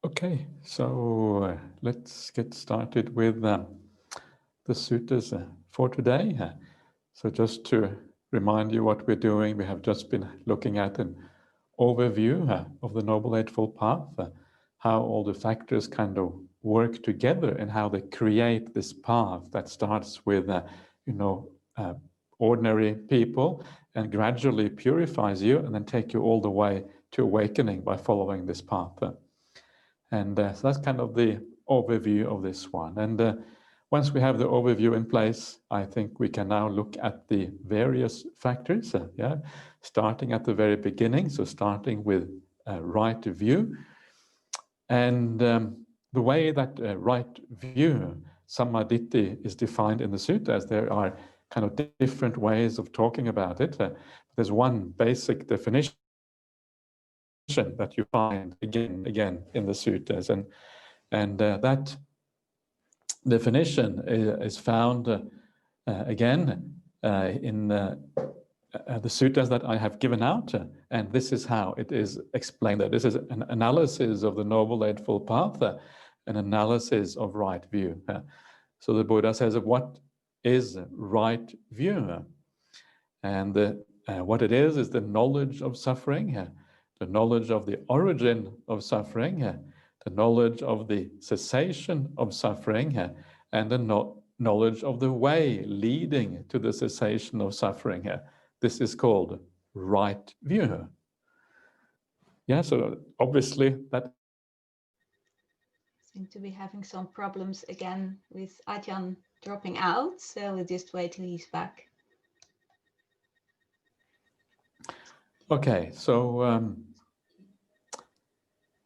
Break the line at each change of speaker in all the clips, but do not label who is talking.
Okay, so let's get started with the suttas for today. So just to remind you what we're doing, we have just been looking at an overview of the Noble Eightfold Path, how all the factors kind of work together and how they create this path that starts with, you know, uh, ordinary people and gradually purifies you and then take you all the way to awakening by following this path. And so that's kind of the overview of this one. And once we have the overview in place, I think we can now look at the various factors, starting at the very beginning. So starting with right view. And the way that right view, samaditi, is defined in the suttas, there are kind of different ways of talking about it. There's one basic definition that you find again and again in the suttas. And that definition is found again in the suttas that I have given out. And this is how it is explained. That this is an analysis of the Noble Eightfold Path, an analysis of right view. So the Buddha says, what is right view? And what it is the knowledge of suffering, the knowledge of the origin of suffering, the knowledge of the cessation of suffering, and the knowledge of the way leading to the cessation of suffering. This is called right view. Yeah, so obviously that
Seem to be having some problems again with Ajahn dropping out, so we'll just wait till he's back.
Okay, so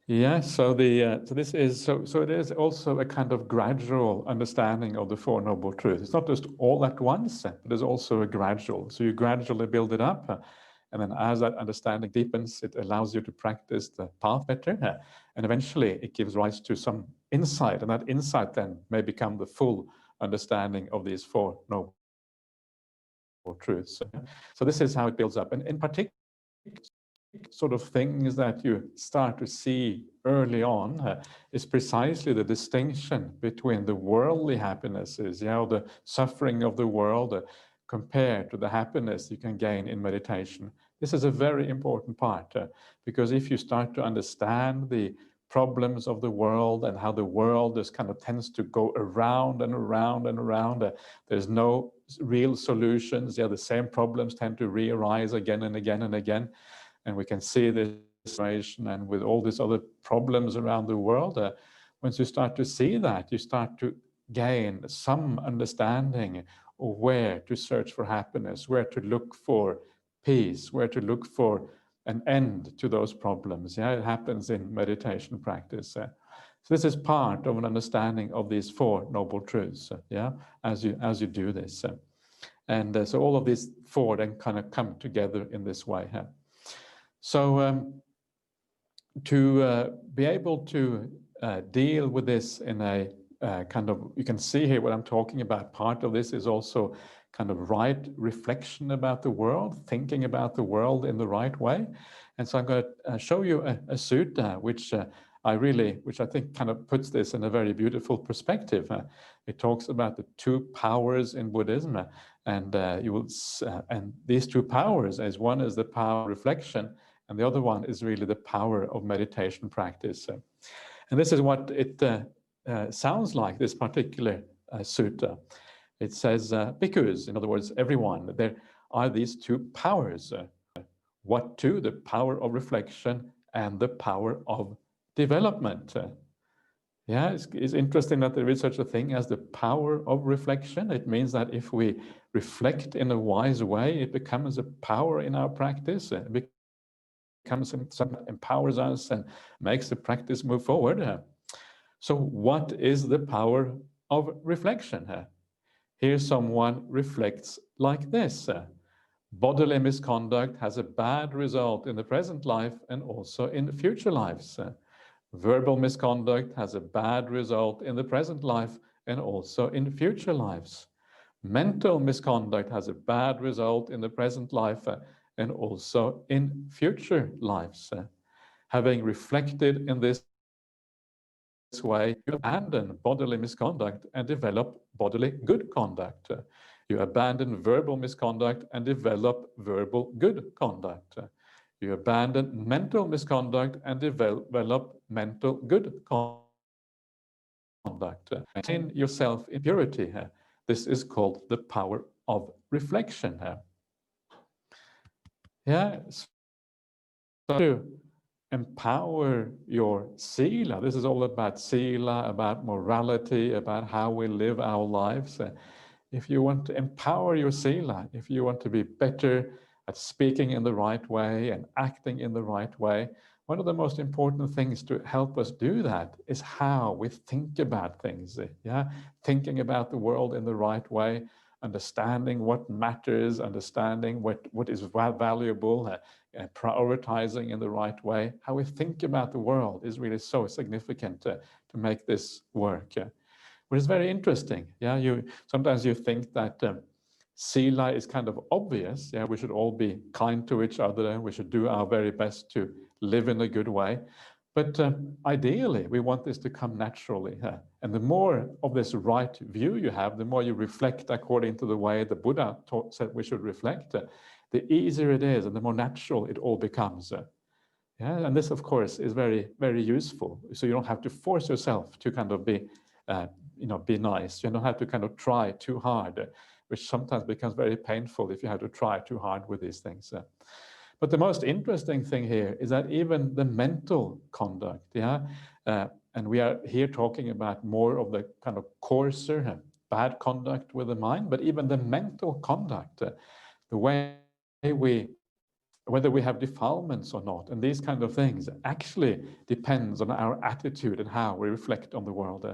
yeah, so this is so it is also a kind of gradual understanding of the Four Noble Truths. It's not just all at once, but there's also a gradual. So you gradually build it up, and then as that understanding deepens, it allows you to practice the path better, and eventually it gives rise to some insight, and that insight then may become the full understanding of these Four Noble Truths. So this is how it builds up, and in particular, sort of things that you start to see early on is precisely the distinction between the worldly happinesses, the suffering of the world, compared to the happiness you can gain in meditation. This is a very important part because if you start to understand the problems of the world and how the world just kind of tends to go around and around and around, there's no real solutions. The same problems tend to re-arise again and again and again. And we can see this situation and with all these other problems around the world, once you start to see that, you start to gain some understanding of where to search for happiness, where to look for peace, where to look for an end to those problems. It happens in meditation practice. So this is part of an understanding of these Four Noble Truths, as you do this. And so all of these four then kind of come together in this way. So to be able to deal with this in a kind of, you can see here what I'm talking about. Part of this is also kind of right reflection about the world, thinking about the world in the right way. And so I'm going to show you a sutta which I think kind of puts this in a very beautiful perspective. It talks about the two powers in Buddhism, and and these two powers, as one is the power of reflection, and the other one is really the power of meditation practice. And this is what it sounds like, this particular sutta. It says, bhikkhus, in other words, everyone, there are these two powers. What two? The power of reflection and the power of development. It's interesting that there is such a thing as the power of reflection. It means that if we reflect in a wise way, it becomes a power in our practice. It becomes something that empowers us and makes the practice move forward. So what is the power of reflection? Here someone reflects like this. Bodily misconduct has a bad result in the present life and also in future lives. Verbal misconduct has a bad result in the present life and also in future lives. Mental misconduct has a bad result in the present life and also in future lives. Having reflected in this way, you abandon bodily misconduct and develop bodily good conduct. You abandon verbal misconduct and develop verbal good conduct. You abandon mental misconduct and develop mental good conduct. Maintain yourself in purity. This is called the power of reflection. Yeah, so to empower your sila. This is all about sila, about morality, about how we live our lives. If you want to empower your sila, if you want to be better at speaking in the right way and acting in the right way, one of the most important things to help us do that is how we think about things. Yeah, thinking about the world in the right way, understanding what matters, understanding what is valuable, prioritizing in the right way. How we think about the world is really so significant to make this work. Which is very interesting. Yeah, sometimes you think that sila is kind of obvious. Yeah, we should all be kind to each other. We should do our very best to live in a good way. But ideally, we want this to come naturally. And the more of this right view you have, the more you reflect according to the way the Buddha said we should reflect, the easier it is and the more natural it all becomes. Yeah, and this, of course, is very, very useful. So you don't have to force yourself to kind of be nice. You don't have to kind of try too hard, which sometimes becomes very painful if you have to try too hard with these things. But the most interesting thing here is that even the mental conduct, and we are here talking about more of the kind of coarser, bad conduct with the mind, but even the mental conduct, the way whether we have defilements or not, and these kind of things actually depends on our attitude and how we reflect on the world.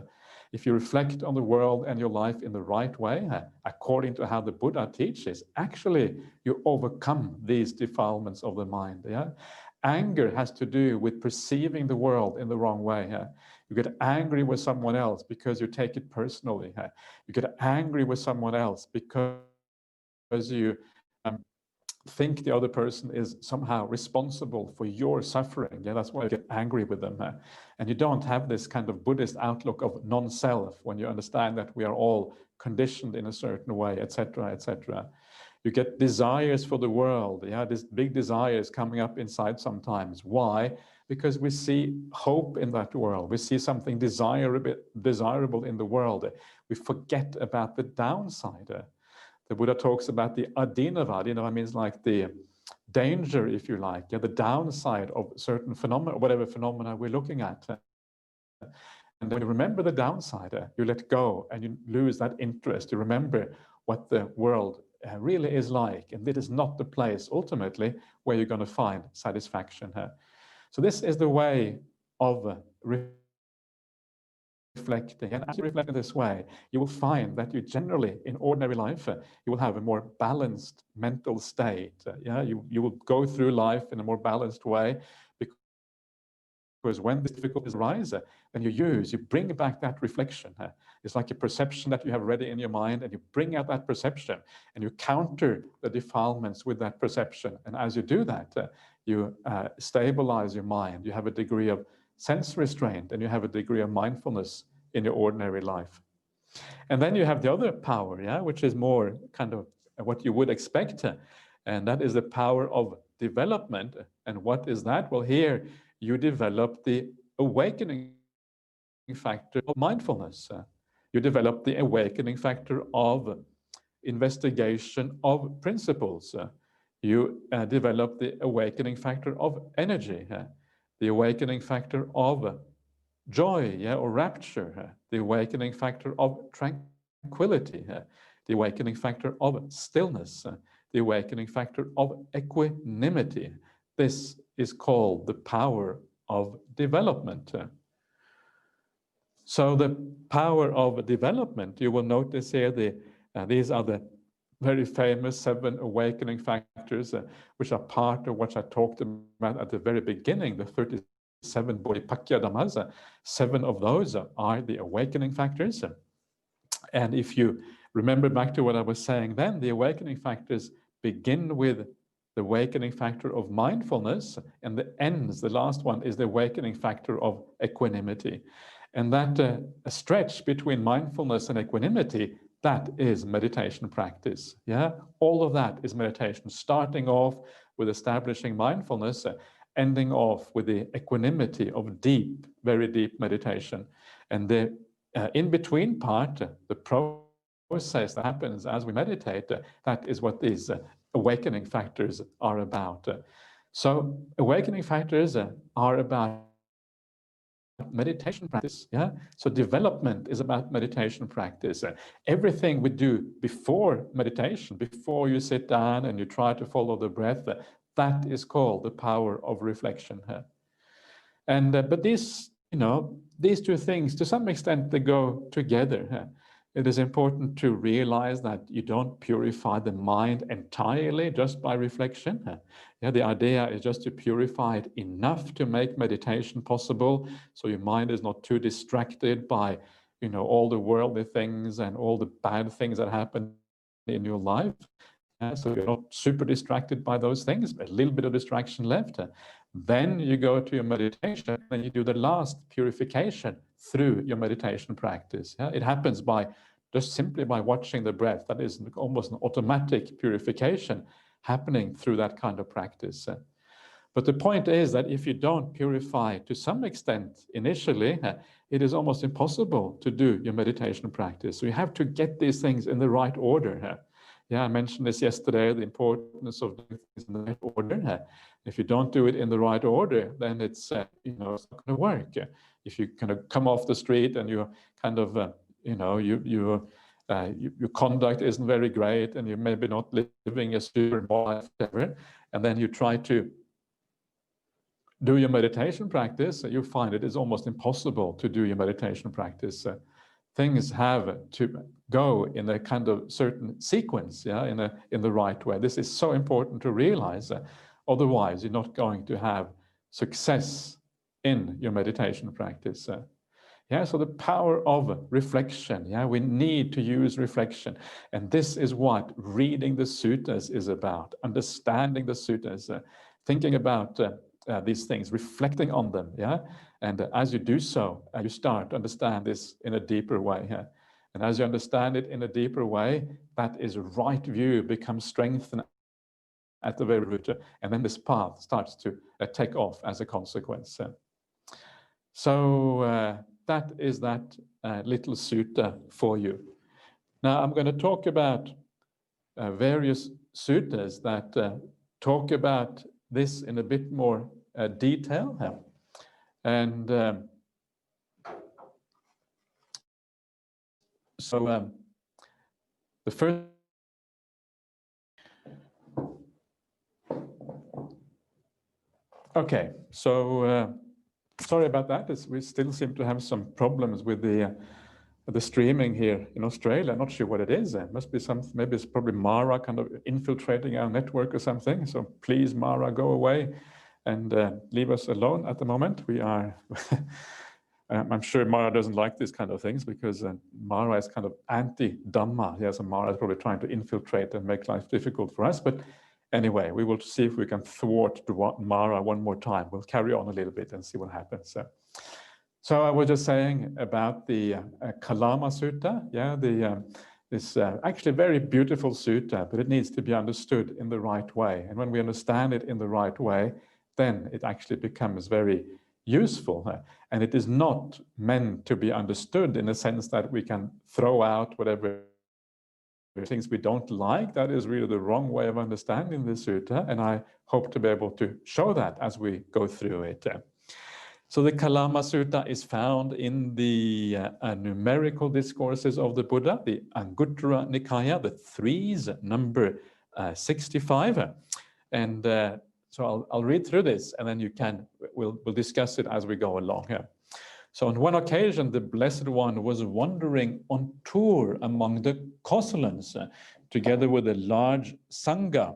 If you reflect on the world and your life in the right way, according to how the Buddha teaches, actually you overcome these defilements of the mind. Yeah, anger has to do with perceiving the world in the wrong way. You get angry with someone else because you take it personally. You get angry with someone else because you think the other person is somehow responsible for your suffering. Yeah, that's why you get angry with them. And you don't have this kind of Buddhist outlook of non-self when you understand that we are all conditioned in a certain way, etc., etc. You get desires for the world. Yeah, this big desires coming up inside sometimes. Why? Because we see hope in that world. We see something desirable in the world. We forget about the downside. The Buddha talks about the adinava. Adinava means like the danger, if you like, the downside of certain phenomena, whatever phenomena we're looking at. And when you remember the downside, you let go and you lose that interest. You remember what the world really is like. And this is not the place, ultimately, where you're going to find satisfaction. So this is the way of reflecting. And as you reflect in this way, you will find that you generally, in ordinary life, you will have a more balanced mental state. You will go through life in a more balanced way, because when these difficulties arise, then you bring back that reflection. It's like a perception that you have ready in your mind, and you bring out that perception, and you counter the defilements with that perception. And as you do that, you stabilize your mind. You have a degree of sense restraint, and you have a degree of mindfulness in your ordinary life. And then you have the other power, which is more kind of what you would expect, and that is the power of development. And what is that? Well, here you develop the awakening factor of mindfulness. You develop the awakening factor of investigation of principles. You develop the awakening factor of energy, the awakening factor of joy, or rapture, the awakening factor of tranquility, the awakening factor of stillness, the awakening factor of equanimity. This is called the power of development. So the power of development, you will notice here, these are the very famous 7 awakening factors, which are part of what I talked about at the very beginning, the 37 Bodhipakya Dhammas. 7 of those are the awakening factors. And if you remember back to what I was saying then, the awakening factors begin with the awakening factor of mindfulness, and the last one is the awakening factor of equanimity. And that a stretch between mindfulness and equanimity, that is meditation practice. Yeah, all of that is meditation, starting off with establishing mindfulness, ending off with the equanimity of deep, very deep meditation. And the in-between part, the process that happens as we meditate, that is what these awakening factors are about. So awakening factors are about meditation practice. Yeah, so development is about meditation practice. Everything we do before meditation, before you sit down and you try to follow the breath, that is called the power of reflection. And but these, these two things, to some extent, they go together. It is important to realize that you don't purify the mind entirely just by reflection. Yeah, the idea is just to purify it enough to make meditation possible, so your mind is not too distracted by, all the worldly things and all the bad things that happen in your life. So you're not super distracted by those things, a little bit of distraction left. Then you go to your meditation and you do the last purification through your meditation practice. Yeah? It happens by just simply by watching the breath. That is almost an automatic purification happening through that kind of practice. But the point is that if you don't purify to some extent initially, it is almost impossible to do your meditation practice. So you have to get these things in the right order. Yeah, I mentioned this yesterday, the importance of doing things in the right order. If you don't do it in the right order, then it's it's not going to work. If you kind of come off the street and you're kind of your conduct isn't very great and you're maybe not living a super life, whatever, and then you try to do your meditation practice, you find it is almost impossible to do your meditation practice. Things have to go in a kind of certain sequence, yeah, in the right way. This is so important to realize. Otherwise, you're not going to have success in your meditation practice. Yeah, so the power of reflection. Yeah, we need to use reflection, and this is what reading the suttas is about. Understanding the suttas, thinking about these things, reflecting on them. Yeah, and as you do so, you start to understand this in a deeper way. Yeah? And as you understand it in a deeper way, that is right view becomes strengthened at the very root, and then this path starts to take off as a consequence. So that is that little sutta for you. Now I'm going to talk about various suttas that talk about this in a bit more detail. And so the first. Okay, so sorry about that. We still seem to have some problems with the streaming here in Australia. I'm not sure what it is. It must be maybe it's probably Mara kind of infiltrating our network or something. So please, Mara, go away and leave us alone at the moment. We are, I'm sure Mara doesn't like these kind of things because Mara is kind of anti-Dhamma. Yes, and Mara is probably trying to infiltrate and make life difficult for us. But anyway, we will see if we can thwart Mara one more time. We'll carry on a little bit and see what happens. So I was just saying about the Kalama Sutta. Yeah, this actually very beautiful sutta, but it needs to be understood in the right way. And when we understand it in the right way, then it actually becomes very useful. And it is not meant to be understood in the sense that we can throw out whatever things we don't like. That is really the wrong way of understanding the sutta, and I hope to be able to show that as we go through it. So the Kalama Sutta is found in the numerical discourses of the Buddha, the Anguttara Nikaya, the threes, number 65. And so I'll read through this, and then we'll discuss it as we go along here. So on one occasion, the Blessed One was wandering on tour among the Kosalans, together with a large Sangha,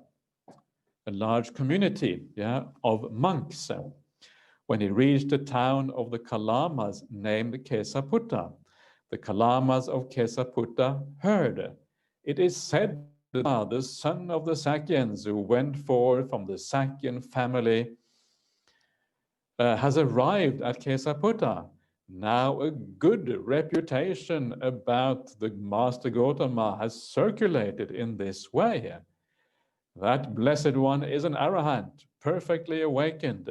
a large community, yeah, of monks. When he reached the town of the Kalamas named Kesaputta, the Kalamas of Kesaputta heard. It is said that the son of the Sakyans who went forth from the Sakyan family has arrived at Kesaputta. Now a good reputation about the Master Gautama has circulated in this way. That blessed one is an arahant, perfectly awakened,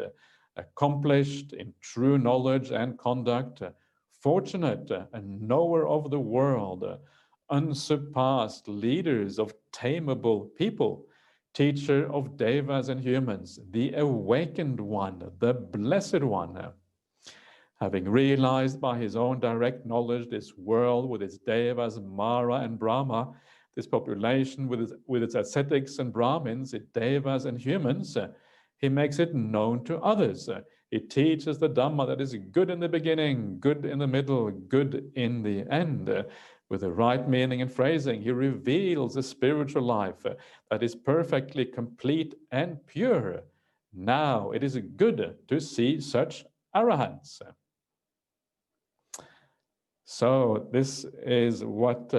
accomplished in true knowledge and conduct, fortunate, a knower of the world, unsurpassed leaders of tameable people, teacher of devas and humans, the awakened one, the blessed one. Having realized by his own direct knowledge this world with its devas, Mara and Brahma, this population with its ascetics and Brahmins, its devas and humans, he makes it known to others. He teaches the Dhamma that is good in the beginning, good in the middle, good in the end. With the right meaning and phrasing, he reveals a spiritual life that is perfectly complete and pure. Now it is good to see such arahants. So this is what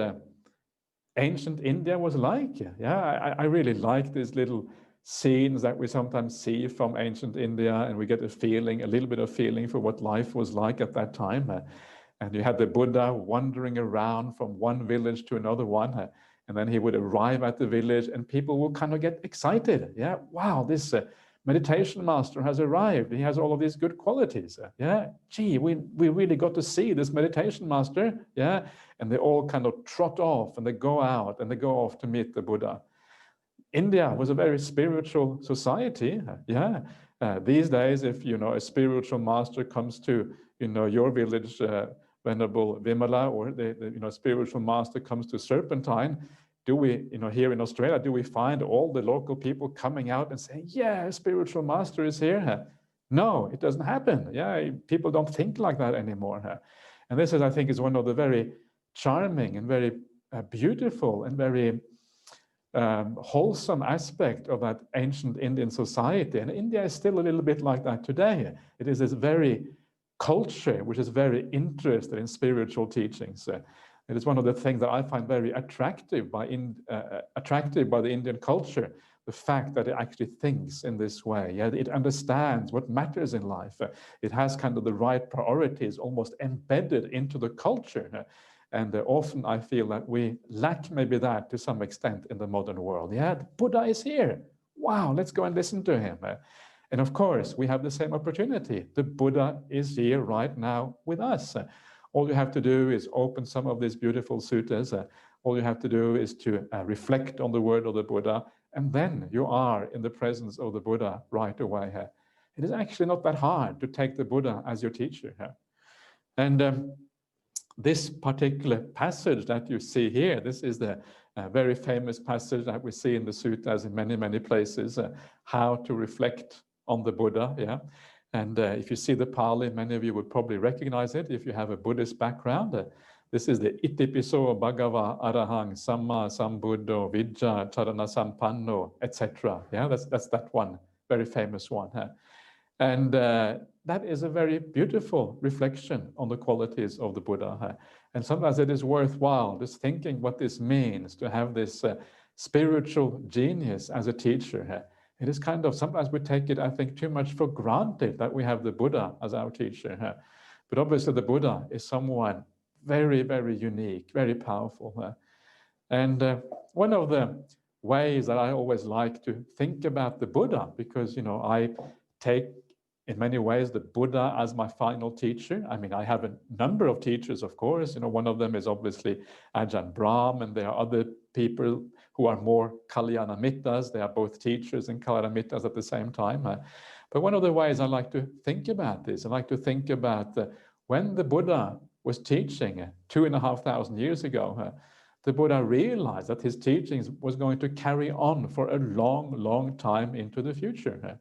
ancient India was like. Yeah, I really like these little scenes that we sometimes see from ancient India, and we get a little bit of feeling for what life was like at that time. And you had the Buddha wandering around from one village to another one, and then he would arrive at the village, and people will kind of get excited. Yeah, wow, this meditation master has arrived. He has all of these good qualities. Yeah, gee, we really got to see this meditation master. Yeah, and they all kind of trot off and they go out and they go off to meet the Buddha. India was a very spiritual society. Yeah, these days, if a spiritual master comes to your village, Venerable Vimala, or the spiritual master comes to Serpentine, do we, here in Australia, do we find all the local people coming out and saying, yeah, a spiritual master is here? No, it doesn't happen. Yeah, people don't think like that anymore. And this is, I think, is one of the very charming and very beautiful and very wholesome aspect of that ancient Indian society. And India is still a little bit like that today. It is this very culture which is very interested in spiritual teachings. It is one of the things that I find very attractive by the Indian culture, the fact that it actually thinks in this way. Yeah, it understands what matters in life. It has kind of the right priorities almost embedded into the culture. And often I feel that we lack maybe that to some extent in the modern world. Yeah, the Buddha is here. Wow, let's go and listen to him. And of course, we have the same opportunity. The Buddha is here right now with us. All you have to do is open some of these beautiful suttas. All you have to do is to reflect on the word of the Buddha, and then you are in the presence of the Buddha right away. It is actually not that hard to take the Buddha as your teacher. And this particular passage that you see here, this is the very famous passage that we see in the suttas in many, many places, how to reflect on the Buddha. Yeah. And if you see the Pali, many of you would probably recognize it if you have a Buddhist background. This is the Itipiso Bhagava Arahang Samma Sambuddho Vijja Charana Sampanno, etc. Yeah, that's that one, very famous one. And that is a very beautiful reflection on the qualities of the Buddha. And sometimes it is worthwhile just thinking what this means to have this spiritual genius as a teacher. It is kind of, sometimes we take it, I think, too much for granted that we have the Buddha as our teacher. But obviously the Buddha is someone very, very unique, very powerful. And one of the ways that I always like to think about the Buddha, because, I take in many ways the Buddha as my final teacher. I mean, I have a number of teachers, of course. One of them is obviously Ajahn Brahmali, and there are other people who are more Kalyanamitas. They are both teachers and Kalyanamitas at the same time. But one of the ways I like to think about this, I like to think about when the Buddha was teaching 2,500 years ago, the Buddha realized that his teachings was going to carry on for a long, long time into the future.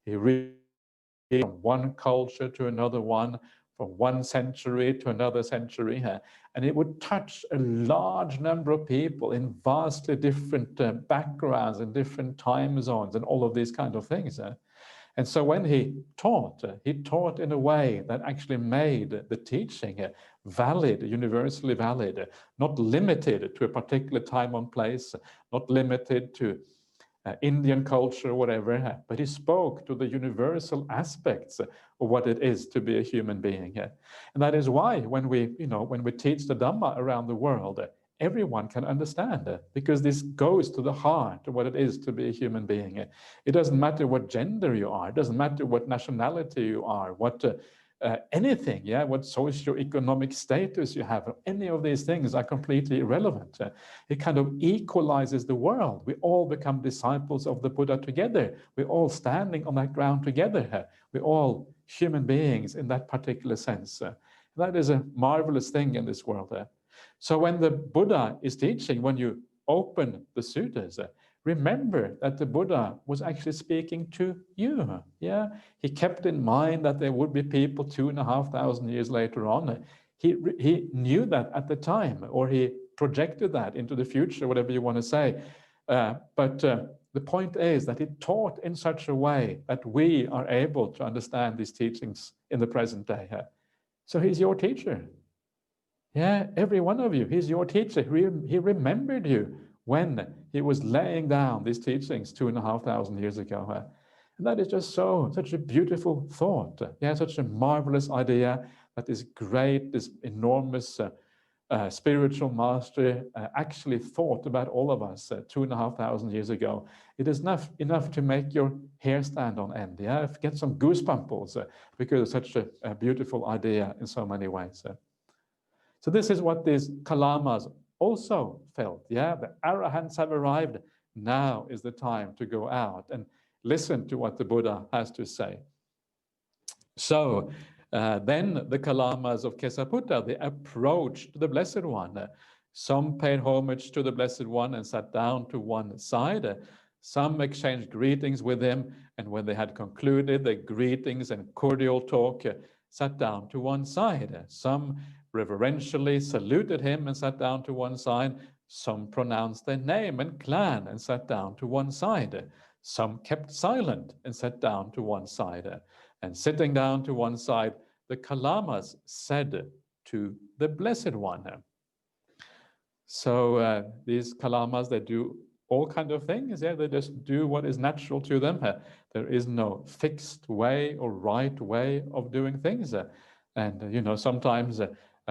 He really, from one culture to another one, from one century to another century, and it would touch a large number of people in vastly different backgrounds and different time zones and all of these kind of things. And so when he taught in a way that actually made the teaching valid, universally valid, not limited to a particular time and place, not limited to Indian culture, whatever, but he spoke to the universal aspects of what it is to be a human being. And that is why when we teach the Dhamma around the world, everyone can understand it, because this goes to the heart of what it is to be a human being. It doesn't matter what gender you are, it doesn't matter what nationality you are, what anything, what socioeconomic status you have, any of these things are completely irrelevant. It kind of equalizes the world. We all become disciples of the Buddha together. We're all standing on that ground together. We're all human beings in that particular sense. That is a marvelous thing in this world. So when the Buddha is teaching, when you open the suttas, remember that the Buddha was actually speaking to you. He kept in mind that there would be people 2,500 years later on. He knew that at the time, or he projected that into the future, whatever you want to say. But the point is that he taught in such a way that we are able to understand these teachings in the present day. So he's your teacher. Every one of you, he's your teacher. He remembered you when he was laying down these teachings 2,500 years ago. And that is just such a beautiful thought. Such a marvelous idea that this great, this enormous spiritual master actually thought about all of us 2,500 years ago. It is enough to make your hair stand on end. Get some goosebumps because it's such a beautiful idea in so many ways. So this is what these kalamas also felt. The arahants have arrived. Now is the time to go out and listen to what the Buddha has to say. So then the kalamas of Kesaputta, they approached the Blessed One. Some paid homage to the Blessed One and sat down to one side. Some exchanged greetings with him, and when they had concluded their greetings and cordial talk, sat down to one side. Some reverentially saluted him and sat down to one side. Some pronounced their name and clan and sat down to one side. Some kept silent and sat down to one side. And sitting down to one side, the kalamas said to the Blessed One. So these kalamas, they do all kinds of things. They just do what is natural to them. There is no fixed way or right way of doing things. And sometimes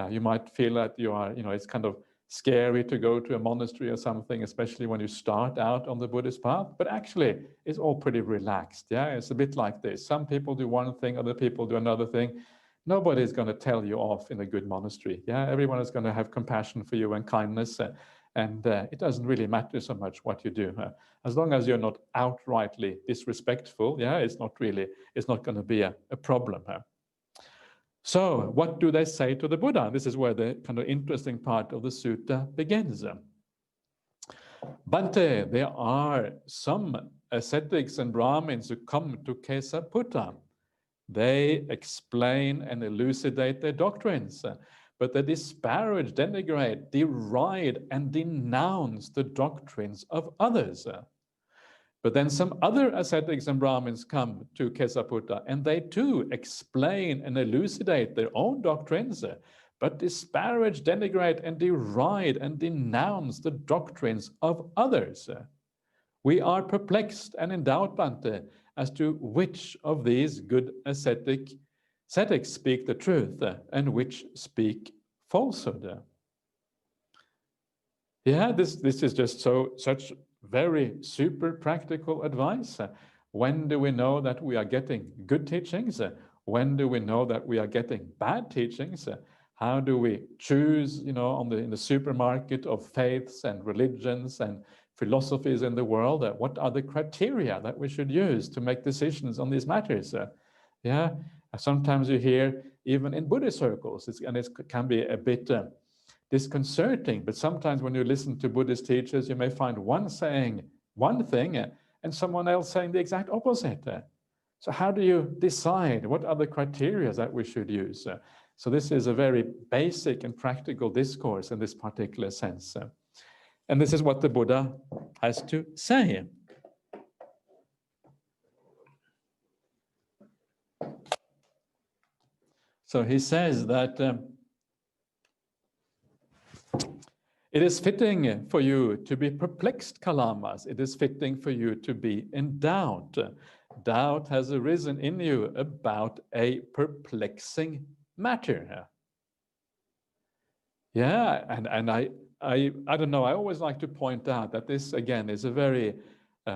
you might feel that you are, it's kind of scary to go to a monastery or something, especially when you start out on the Buddhist path. But actually, it's all pretty relaxed. It's a bit like this. Some people do one thing, other people do another thing. Nobody's going to tell you off in a good monastery. Everyone is going to have compassion for you and kindness. And it doesn't really matter so much what you do. As long as you're not outrightly disrespectful, it's not going to be a problem. So what do they say to the Buddha? This is where the kind of interesting part of the sutta begins. Bhante, there are some ascetics and Brahmins who come to Kesaputta. They explain and elucidate their doctrines, but they disparage, denigrate, deride, and denounce the doctrines of others. But then some other ascetics and Brahmins come to Kesaputta, and they too explain and elucidate their own doctrines, but disparage, denigrate, and deride and denounce the doctrines of others. We are perplexed and in doubt, Bhante, as to which of these good ascetics speak the truth and which speak falsehood. This is just such very super practical advice. When do we know that we are getting good teachings? When do we know that we are getting bad teachings? How do we choose, in the supermarket of faiths and religions and philosophies in the world? What are the criteria that we should use to make decisions on these matters? Sometimes you hear, even in Buddhist circles, it can be a bit disconcerting, but sometimes when you listen to Buddhist teachers, you may find one saying one thing and someone else saying the exact opposite. So how do you decide what are the criteria that we should use? So this is a very basic and practical discourse in this particular sense. And this is what the Buddha has to say. So he says that It is fitting for you to be perplexed, Kalamas. It is fitting for you to be in doubt. Doubt has arisen in you about a perplexing matter. Yeah, and I don't know, I always like to point out that this, again, is a very,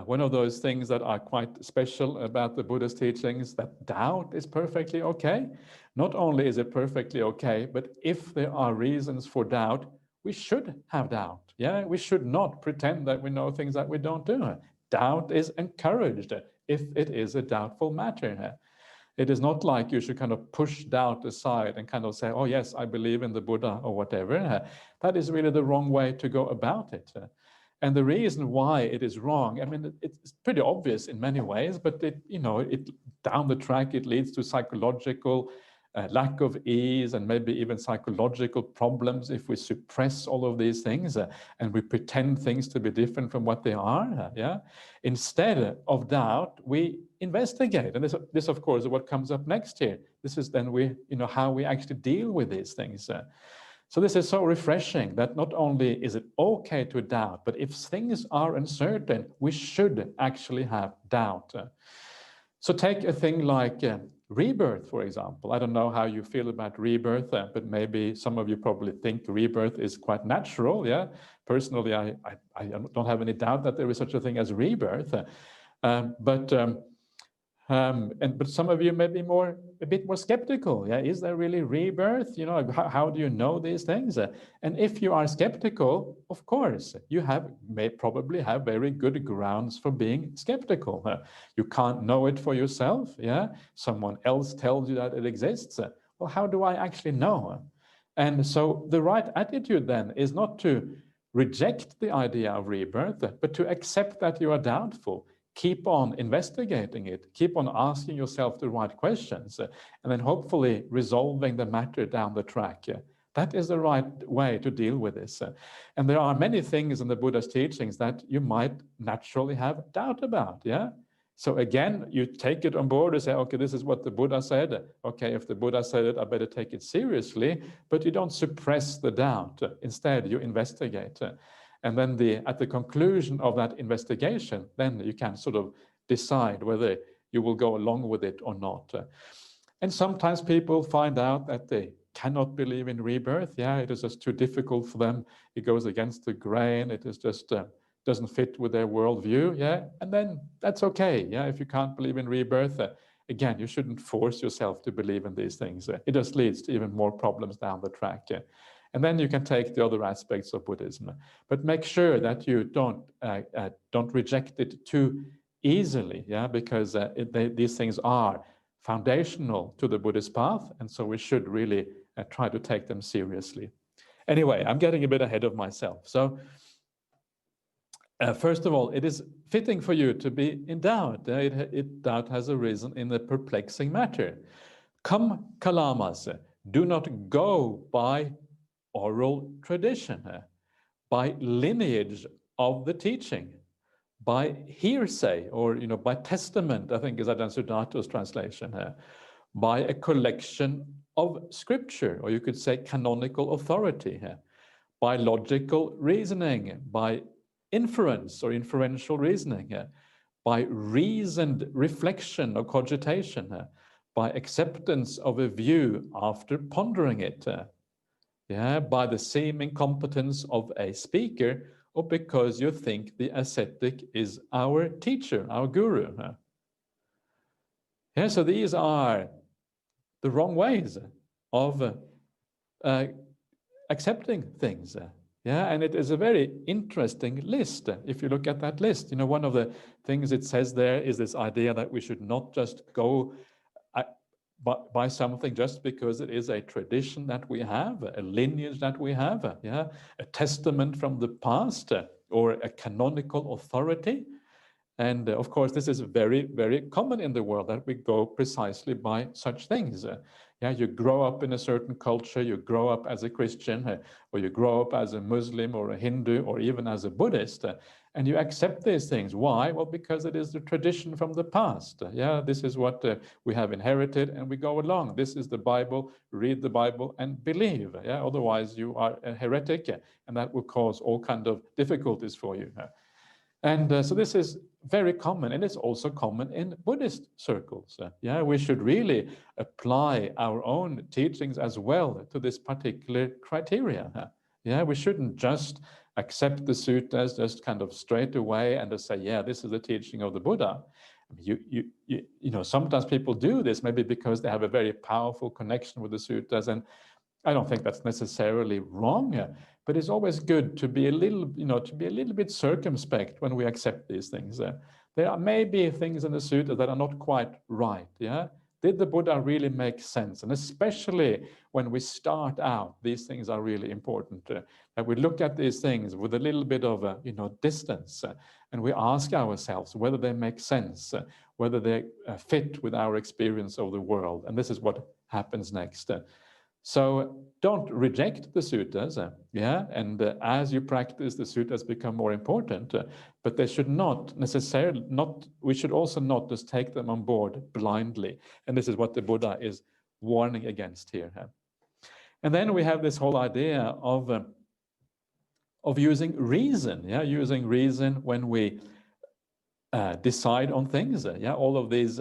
one of those things that are quite special about the Buddha's teachings, that doubt is perfectly okay. Not only is it perfectly okay, but if there are reasons for doubt, we should have doubt. Yeah, we should not pretend that we know things that we don't do. Doubt is encouraged if it is a doubtful matter. It is not like you should kind of push doubt aside and kind of say, oh yes, I believe in the Buddha or whatever. That is really the wrong way to go about it. And the reason why it is wrong, I mean, it's pretty obvious in many ways, but down the track, it leads to psychological lack of ease and maybe even psychological problems if we suppress all of these things and we pretend things to be different from what they are. Yeah. Instead of doubt, we investigate, and this of course is what comes up next here. This is then how we actually deal with these things. So this is so refreshing that not only is it okay to doubt, but if things are uncertain, we should actually have doubt. So take a thing like rebirth, for example. I don't know how you feel about rebirth, but maybe some of you probably think rebirth is quite natural. Yeah, personally, I don't have any doubt that there is such a thing as rebirth. But some of you may be a bit more skeptical. Yeah, is there really rebirth? How do you know these things? And if you are skeptical, of course, you may probably have very good grounds for being skeptical. You can't know it for yourself. Yeah, someone else tells you that it exists. Well, how do I actually know? And so the right attitude then is not to reject the idea of rebirth, but to accept that you are doubtful. Keep on investigating it, keep on asking yourself the right questions, and then hopefully resolving the matter down the track. That is the right way to deal with this. And there are many things in the Buddha's teachings that you might naturally have doubt about. Yeah. So again, you take it on board and say, okay, this is what the Buddha said. Okay, if the Buddha said it, I better take it seriously, but you don't suppress the doubt. Instead, you investigate. And then at the conclusion of that investigation, then you can sort of decide whether you will go along with it or not. And sometimes people find out that they cannot believe in rebirth. Yeah, it is just too difficult for them. It goes against the grain. It is just doesn't fit with their worldview. Yeah, and then that's okay. Yeah, if you can't believe in rebirth, again, you shouldn't force yourself to believe in these things. It just leads to even more problems down the track. And then you can take the other aspects of Buddhism, but make sure that you don't reject it too easily, yeah, because these things are foundational to the Buddhist path, and so we should really try to take them seriously. Anyway, I'm getting a bit ahead of myself. So first of all, it is fitting for you to be in doubt. Doubt has arisen in the perplexing matter. Come, Kalamas, do not go by oral tradition, by lineage of the teaching, by hearsay, or by testament, I think is Ajahn Sudato's translation, by a collection of scripture, or you could say canonical authority, by logical reasoning, by inference or inferential reasoning, by reasoned reflection or cogitation, by acceptance of a view after pondering it, by the seeming competence of a speaker, or because you think the ascetic is our teacher, our guru. So these are the wrong ways of accepting things. And it is a very interesting list. If you look at that list, one of the things it says there is this idea that we should not just go by something just because it is a tradition that we have, a lineage that we have, a testament from the past, or a canonical authority. And of course, this is very, very common in the world that we go precisely by such things. You grow up in a certain culture, you grow up as a Christian, or you grow up as a Muslim or a Hindu, or even as a Buddhist, And you accept these things. Why? Well, because it is the tradition from the past. Yeah, this is what we have inherited, and we go along. This is the Bible. Read the Bible and believe. Yeah, otherwise you are a heretic, and that will cause all kind of difficulties for you. And so this is very common, and it's also common in Buddhist circles. Yeah, we should really apply our own teachings as well to this particular criteria. Yeah, we shouldn't just accept the suttas just kind of straight away and just say, yeah, this is the teaching of the Buddha. You know, sometimes people do this maybe because they have a very powerful connection with the suttas, and I don't think that's necessarily wrong, but it's always good to be a little, you know, to be a little bit circumspect when we accept these things. There are maybe things in the sutta that are not quite right. Yeah, did the Buddha really make sense? And especially when we start out, these things are really important. That we look at these things with a little bit of a, you know, distance, and we ask ourselves whether they make sense, whether they fit with our experience of the world. And this is what happens next. So don't reject the suttas, yeah, and as you practice, the suttas become more important, but they should not necessarily, we should also not just take them on board blindly. And this is what the Buddha is warning against here. And then we have this whole idea of using reason, yeah, using reason when we decide on things, yeah, all of these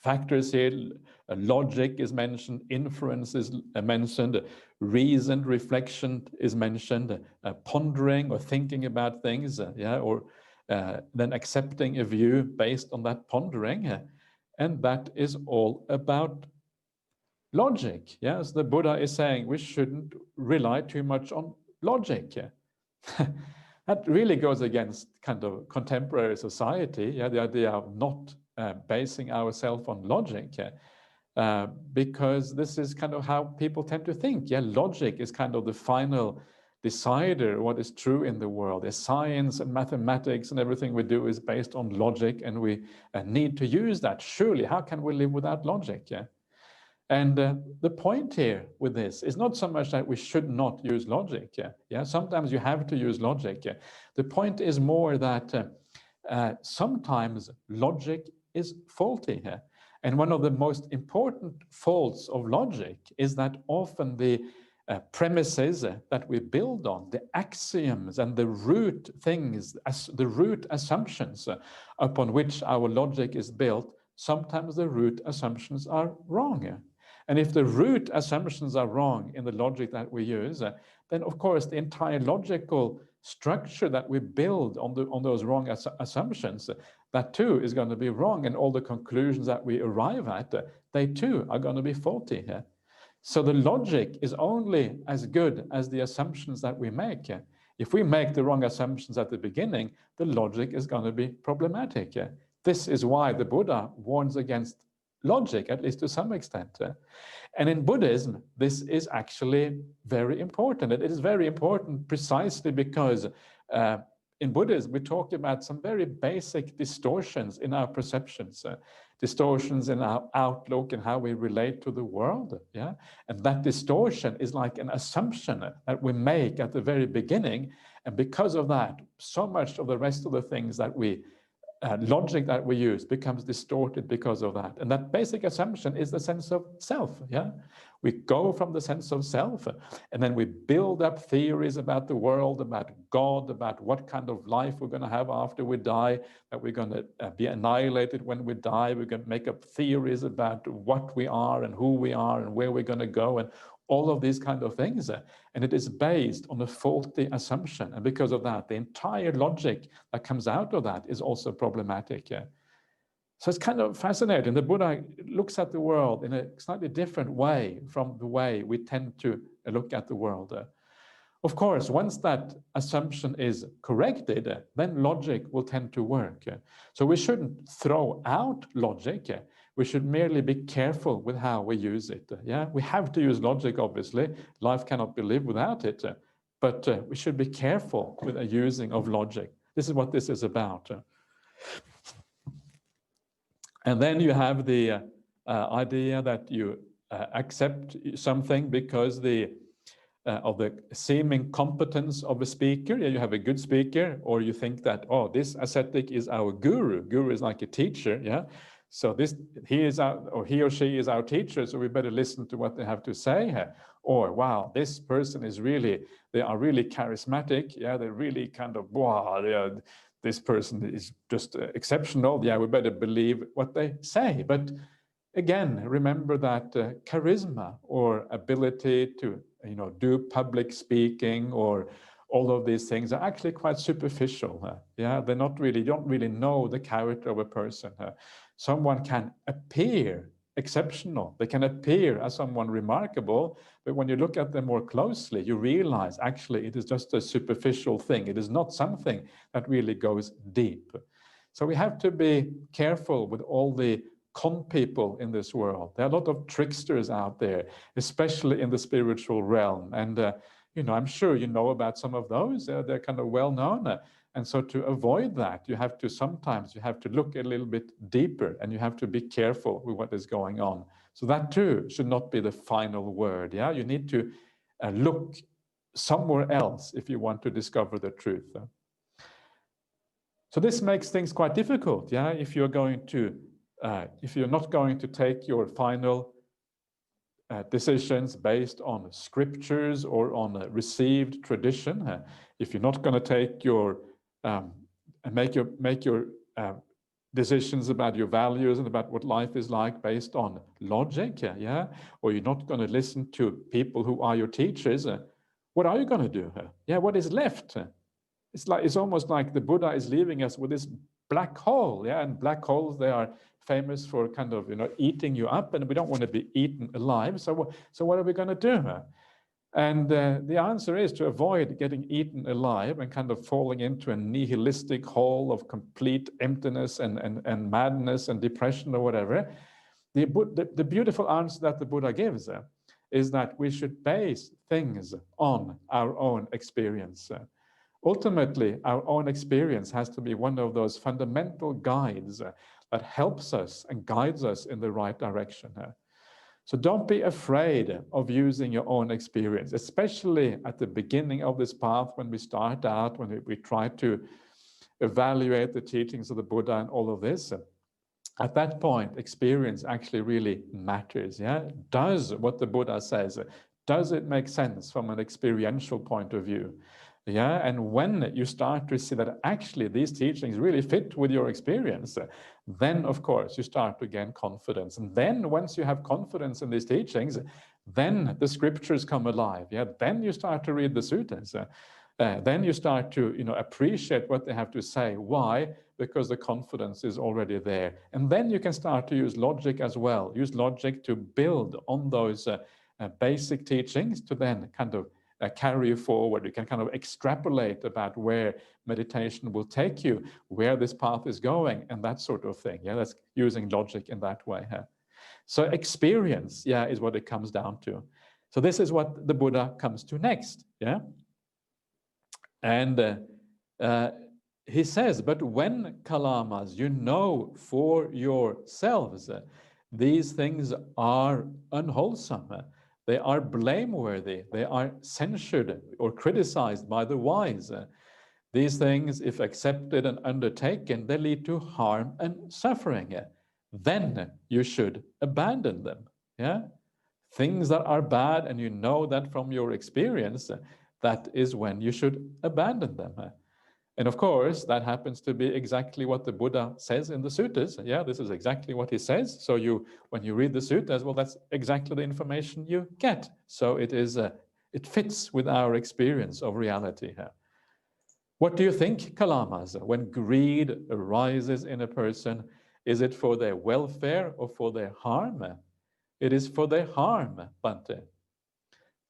factors here. Logic is mentioned, inference is mentioned, reasoned reflection is mentioned, pondering or thinking about things, yeah, or then accepting a view based on that pondering, and that is all about logic. Yes, the Buddha is saying we shouldn't rely too much on logic. That really goes against kind of contemporary society. Yeah, the idea of not basing ourselves on logic. Because this is kind of how people tend to think. Yeah, logic is kind of the final decider what is true in the world. The science and mathematics and everything we do is based on logic, and we need to use that. Surely, how can we live without logic? Yeah. And the point here with this is not so much that we should not use logic. Yeah, sometimes you have to use logic. The point is more that sometimes logic is faulty here. And one of the most important faults of logic is that often the premises that we build on, the axioms and the root things, the root assumptions upon which our logic is built, sometimes the root assumptions are wrong. And if the root assumptions are wrong in the logic that we use, then of course the entire logical structure that we build on those wrong assumptions, that too is going to be wrong, and all the conclusions that we arrive at, they too are going to be faulty here. So the logic is only as good as the assumptions that we make. If we make the wrong assumptions at the beginning, the logic is going to be problematic. This is why the Buddha warns against logic, at least to some extent. And in Buddhism, this is actually very important. It is very important precisely because in Buddhism, we talk about some very basic distortions in our perceptions, distortions in our outlook and how we relate to the world. Yeah? And that distortion is like an assumption that we make at the very beginning. And because of that, so much of the rest of the things that we logic that we use becomes distorted because of that. And that basic assumption is the sense of self. Yeah, we go from the sense of self, and then we build up theories about the world, about God, about what kind of life we're going to have after we die, that we're going to be annihilated when we die. We're going to make up theories about what we are and who we are and where we're going to go, and all of these kind of things. And it is based on a faulty assumption. And because of that, the entire logic that comes out of that is also problematic. So it's kind of fascinating. The Buddha looks at the world in a slightly different way from the way we tend to look at the world. Of course, once that assumption is corrected, then logic will tend to work. So we shouldn't throw out logic. We should merely be careful with how we use it. Yeah, we have to use logic, obviously. Life cannot be lived without it. But we should be careful with the using of logic. This is what this is about. And then you have the idea that you accept something because the of the seeming competence of a speaker. Yeah, you have a good speaker, or you think that, oh, this ascetic is our guru. Guru is like a teacher, yeah. So he or she is our teacher, so we better listen to what they have to say. Or, wow, this person is they are really charismatic. Yeah, they're really kind of, wow, this person is just exceptional. Yeah, we better believe what they say. But again, remember that charisma or ability to, do public speaking or all of these things are actually quite superficial. Yeah, they're not really, you don't really know the character of a person. Someone can appear exceptional. They can appear as someone remarkable, but when you look at them more closely, you realize actually it is just a superficial thing. It is not something that really goes deep. So we have to be careful with all the con people in this world. There are a lot of tricksters out there, especially in the spiritual realm. And, I'm sure you know about some of those. They're kind of well known. And so to avoid that, you have to look a little bit deeper, and you have to be careful with what is going on. So that too should not be the final word. Yeah, you need to look somewhere else if you want to discover the truth. So this makes things quite difficult. Yeah, if you're not going to take your final decisions based on scriptures or on received tradition, if you're not going to take your make your decisions about your values and about what life is like based on logic, yeah, or you're not going to listen to people who are your teachers, what are you going to do? Yeah, what is left? It's almost like the Buddha is leaving us with this black hole, yeah, and black holes, they are famous for kind of, eating you up, and we don't want to be eaten alive. So what are we going to do? And the answer is to avoid getting eaten alive and kind of falling into a nihilistic hole of complete emptiness and madness and depression or whatever. The beautiful answer that the Buddha gives is that we should base things on our own experience. Ultimately, our own experience has to be one of those fundamental guides that helps us and guides us in the right direction. So don't be afraid of using your own experience, especially at the beginning of this path when we start out, when we try to evaluate the teachings of the Buddha and all of this. At that point, experience actually really matters. Yeah, does what the Buddha says, does it make sense from an experiential point of view? Yeah, and when you start to see that actually these teachings really fit with your experience, then of course you start to gain confidence. And then once you have confidence in these teachings, then the scriptures come alive. Yeah, then you start to read the suttas. Then you start to appreciate what they have to say. Why? Because the confidence is already there. And then you can start to use logic as well. Use logic to build on those basic teachings to then kind of carry you forward. You can kind of extrapolate about where meditation will take you, where this path is going, and that sort of thing. Yeah, that's using logic in that way. So experience, yeah, is what it comes down to. So this is what the Buddha comes to next. Yeah, and he says, but when kalamas, you know for yourselves, these things are unwholesome. They are blameworthy. They are censured or criticized by the wise. These things, if accepted and undertaken, they lead to harm and suffering. Then you should abandon them. Yeah, things that are bad, and you know that from your experience, that is when you should abandon them. And of course, that happens to be exactly what the Buddha says in the suttas. Yeah, this is exactly what he says. So when you read the suttas, well, that's exactly the information you get. So it fits with our experience of reality here. What do you think, Kalamas? When greed arises in a person, is it for their welfare or for their harm? It is for their harm, Bhante.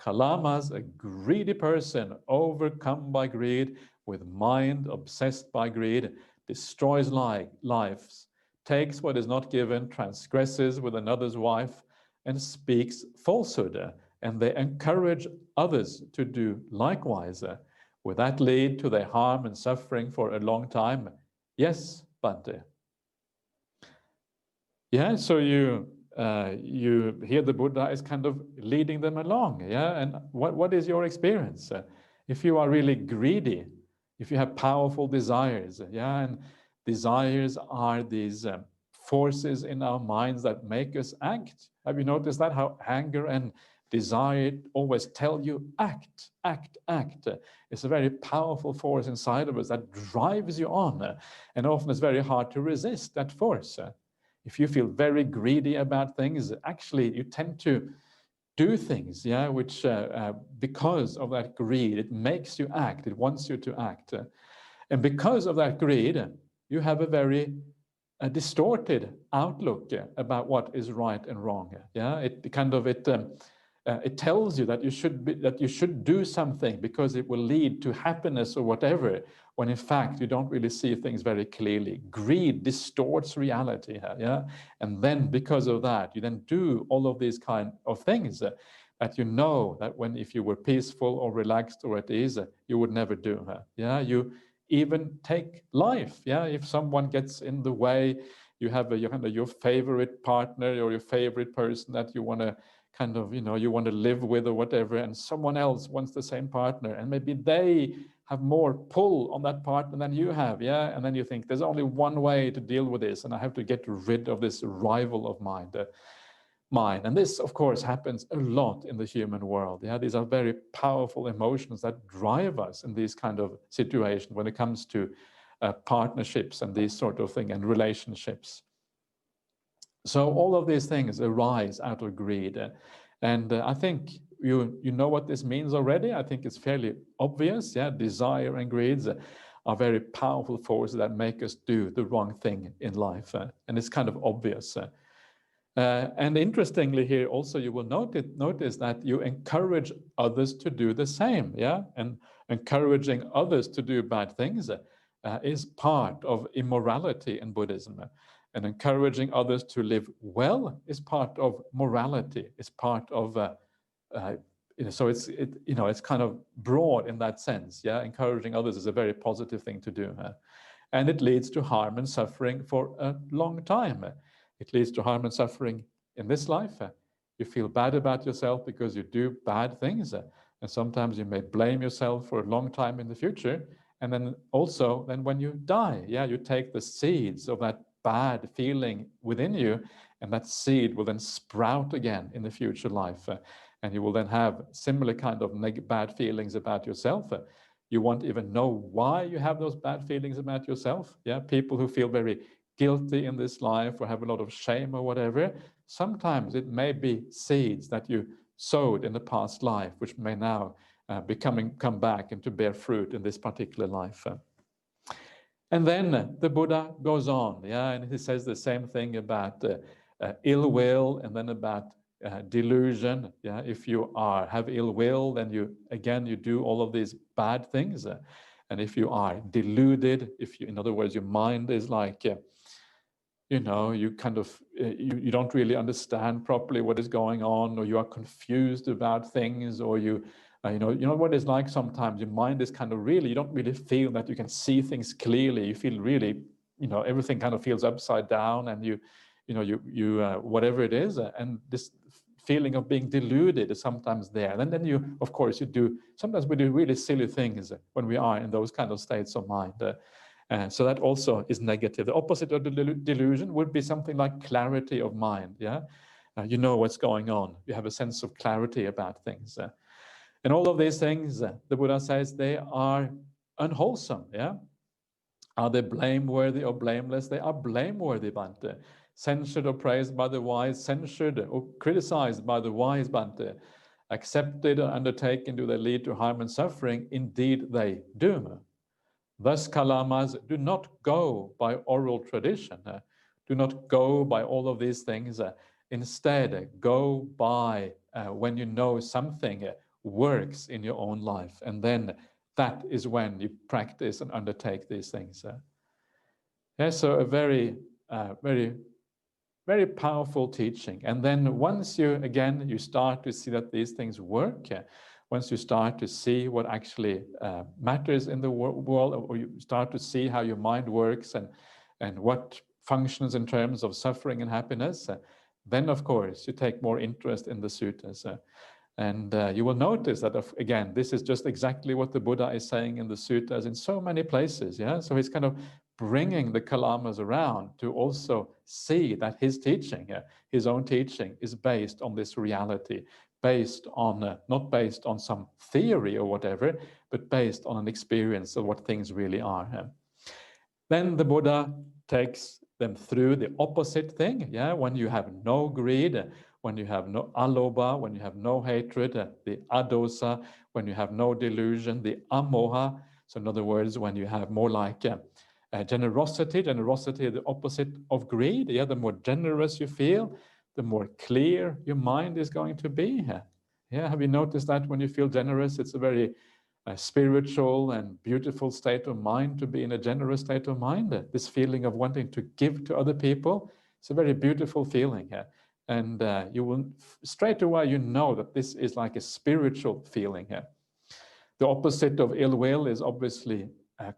Kalamas, a greedy person, overcome by greed, with mind obsessed by greed, destroys lives, takes what is not given, transgresses with another's wife, and speaks falsehood. And they encourage others to do likewise. Will that lead to their harm and suffering for a long time? Yes, Bhante. Yeah, so you you hear the Buddha is kind of leading them along. Yeah, and what is your experience? If you are really greedy, if you have powerful desires, yeah, and desires are these forces in our minds that make us act. Have you noticed that? How anger and desire always tell you act, act, act. It's a very powerful force inside of us that drives you on, and often it's very hard to resist that force. If you feel very greedy about things, actually you tend to do things, yeah, which because of that greed, it makes you act, it wants you to act. And because of that greed, you have a very distorted outlook about what is right and wrong. Yeah, it tells you that you should do something because it will lead to happiness or whatever, when in fact you don't really see things very clearly. Greed distorts reality. Yeah, and then because of that, you then do all of these kind of things that you know that if you were peaceful or relaxed or at ease, you would never do. Yeah, you even take life. Yeah, if someone gets in the way, you have your favorite partner or your favorite person that you want to you want to live with or whatever, and someone else wants the same partner, and maybe they have more pull on that partner than you have. Yeah, and then you think there's only one way to deal with this, and I have to get rid of this rival of mine. And this, of course, happens a lot in the human world. Yeah, these are very powerful emotions that drive us in these kind of situations when it comes to partnerships and these sort of things and relationships. So all of these things arise out of greed. And I think you know what this means already. I think it's fairly obvious. Yeah, desire and greed are very powerful forces that make us do the wrong thing in life. And it's kind of obvious. And interestingly here also, you will notice that you encourage others to do the same. Yeah, and encouraging others to do bad things is part of immorality in Buddhism. And encouraging others to live well is part of morality. It's part of so it's kind of broad in that sense. Yeah, encouraging others is a very positive thing to do, and it leads to harm and suffering for a long time. It leads to harm and suffering in this life. You feel bad about yourself because you do bad things, and sometimes you may blame yourself for a long time in the future. And then also, when you die, yeah, you take the seeds of that bad feeling within you, and that seed will then sprout again in the future life, and you will then have similar kind of bad feelings about yourself. You won't even know why you have those bad feelings about yourself. Yeah, people who feel very guilty in this life or have a lot of shame or whatever, sometimes it may be seeds that you sowed in the past life, which may now come back and to bear fruit in this particular life. And then the Buddha goes on, yeah, and he says the same thing about ill will, and then about delusion. Yeah, if you have ill will, then you do all of these bad things. And if you are deluded, in other words, your mind is like, you kind of, you don't really understand properly what is going on, or you are confused about things, or you know what it's like sometimes. Your mind is kind of really, you don't really feel that you can see things clearly. You feel really, everything kind of feels upside down, and you whatever it is, and this feeling of being deluded is sometimes there. And then you, of course, sometimes we do really silly things when we are in those kind of states of mind. So that also is negative. The opposite of delusion would be something like clarity of mind. Yeah, you know what's going on. You have a sense of clarity about things. And all of these things, the Buddha says, they are unwholesome. Yeah, are they blameworthy or blameless? They are blameworthy, Bhante. Censured or praised by the wise, censured or criticized by the wise, Bhante. Accepted or undertaken, do they lead to harm and suffering? Indeed, they do. Thus, Kalamas, do not go by oral tradition. Do not go by all of these things. Instead, go by when you know something works in your own life. And then that is when you practice and undertake these things. Yeah, so a very, very, very powerful teaching. And then once you start to see that these things work, once you start to see what actually matters in the world, or you start to see how your mind works and what functions in terms of suffering and happiness, then of course you take more interest in the suttas. And you will notice that, again, this is just exactly what the Buddha is saying in the suttas in so many places. Yeah, so he's kind of bringing the kalamas around to also see that his teaching, his own teaching, is based on this reality, based on not based on some theory or whatever, but based on an experience of what things really are. Then the Buddha takes them through the opposite thing. Yeah, when you have no greed, when you have no alobha, when you have no hatred, the adosa, when you have no delusion, the amoha. So in other words, when you have more like generosity, the opposite of greed. Yeah, the more generous you feel, the more clear your mind is going to be. Yeah, have you noticed that when you feel generous, it's a very spiritual and beautiful state of mind to be in a generous state of mind. This feeling of wanting to give to other people, it's a very beautiful feeling. And you will straight away, you know that this is like a spiritual feeling. The opposite of ill will is obviously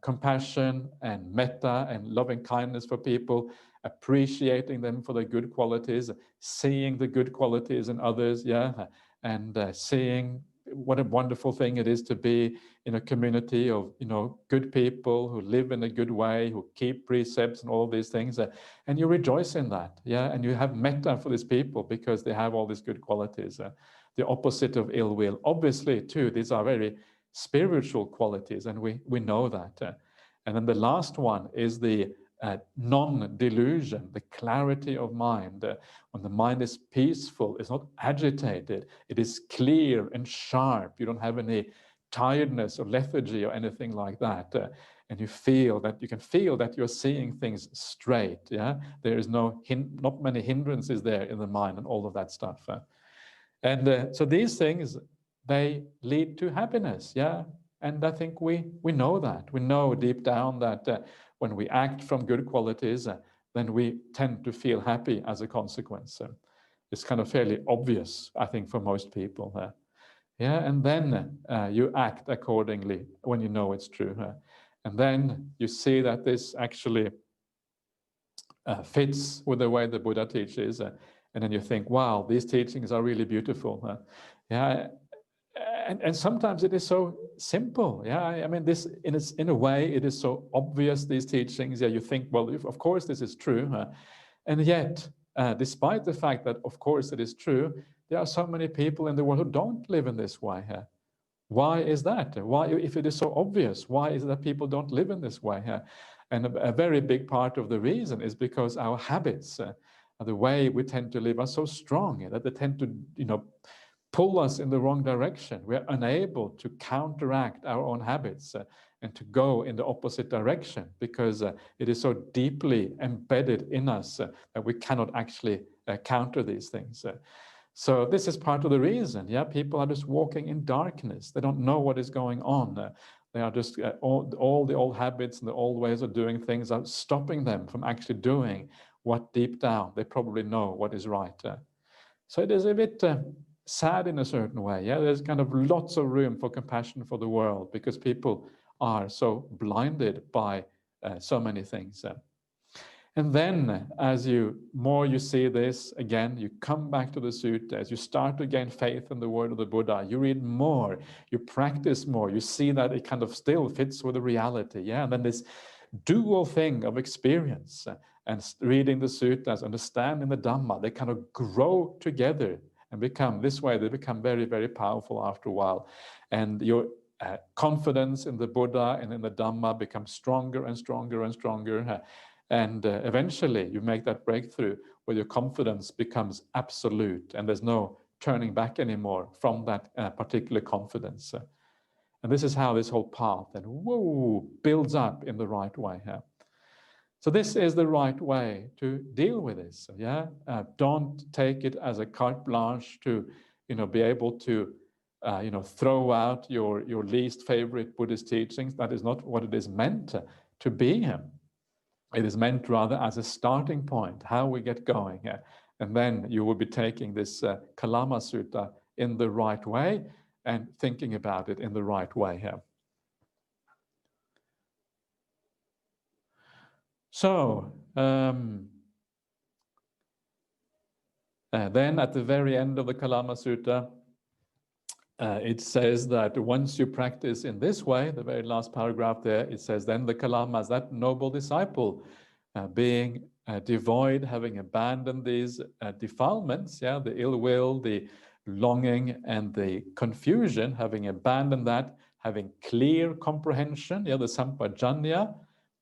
compassion and metta and loving kindness for people, appreciating them for their good qualities, seeing the good qualities in others, and seeing what a wonderful thing it is to be in a community of, good people who live in a good way, who keep precepts and all these things, and you rejoice in that, and you have metta for these people because they have all these good qualities. The opposite of ill will, obviously, too, these are very spiritual qualities, and we know that. And then the last one is the non-delusion, the clarity of mind. When the mind is peaceful, it's not agitated, it is clear and sharp. You don't have any tiredness or lethargy or anything like that. And you can feel that you're seeing things straight. Yeah, there is not many hindrances there in the mind and all of that stuff. And so these things, they lead to happiness, and I think we know that. We know deep down that when we act from good qualities, then we tend to feel happy as a consequence. It's kind of fairly obvious, I think, for most people. And then you act accordingly when you know it's true. And then you see that this actually fits with the way the Buddha teaches. And then you think, wow, these teachings are really beautiful. And sometimes it is so simple. I mean, this in a way, it is so obvious, these teachings. You think, well, of course this is true. And yet, despite the fact that, of course, it is true, there are so many people in the world who don't live in this way. Why is that? Why, if it is so obvious, why is it that people don't live in this way? And a very big part of the reason is because our habits, the way we tend to live, are so strong that they tend to, pull us in the wrong direction. We're unable to counteract our own habits and to go in the opposite direction because it is so deeply embedded in us that we cannot actually counter these things. So this is part of the reason. People are just walking in darkness. They don't know what is going on. They are just all the old habits and the old ways of doing things are stopping them from actually doing what deep down they probably know what is right. So it is a bit sad in a certain way. There's kind of lots of room for compassion for the world because people are so blinded by so many things. And then as more you see this, again, you come back to the suttas, you start to gain faith in the word of the Buddha, you read more, you practice more, you see that it kind of still fits with the reality. And then this dual thing of experience and reading the suttas, understanding the Dhamma, they kind of grow together and they become very, very powerful after a while. And your confidence in the Buddha and in the Dhamma becomes stronger and stronger and stronger. And eventually you make that breakthrough where your confidence becomes absolute and there's no turning back anymore from that particular confidence. And this is how this whole path then builds up in the right way. So this is the right way to deal with this. Don't take it as a carte blanche to, be able to, throw out your least favorite Buddhist teachings. That is not what it is meant to be. It is meant rather as a starting point, how we get going. And then you will be taking this Kalama Sutta in the right way and thinking about it in the right way. So, Then at the very end of the Kalama Sutta, it says that once you practice in this way, the very last paragraph there, it says, then the Kalamas, that noble disciple, being devoid, having abandoned these defilements, yeah, the ill will, the longing, and the confusion, having abandoned that, having clear comprehension, yeah, the sampajanya,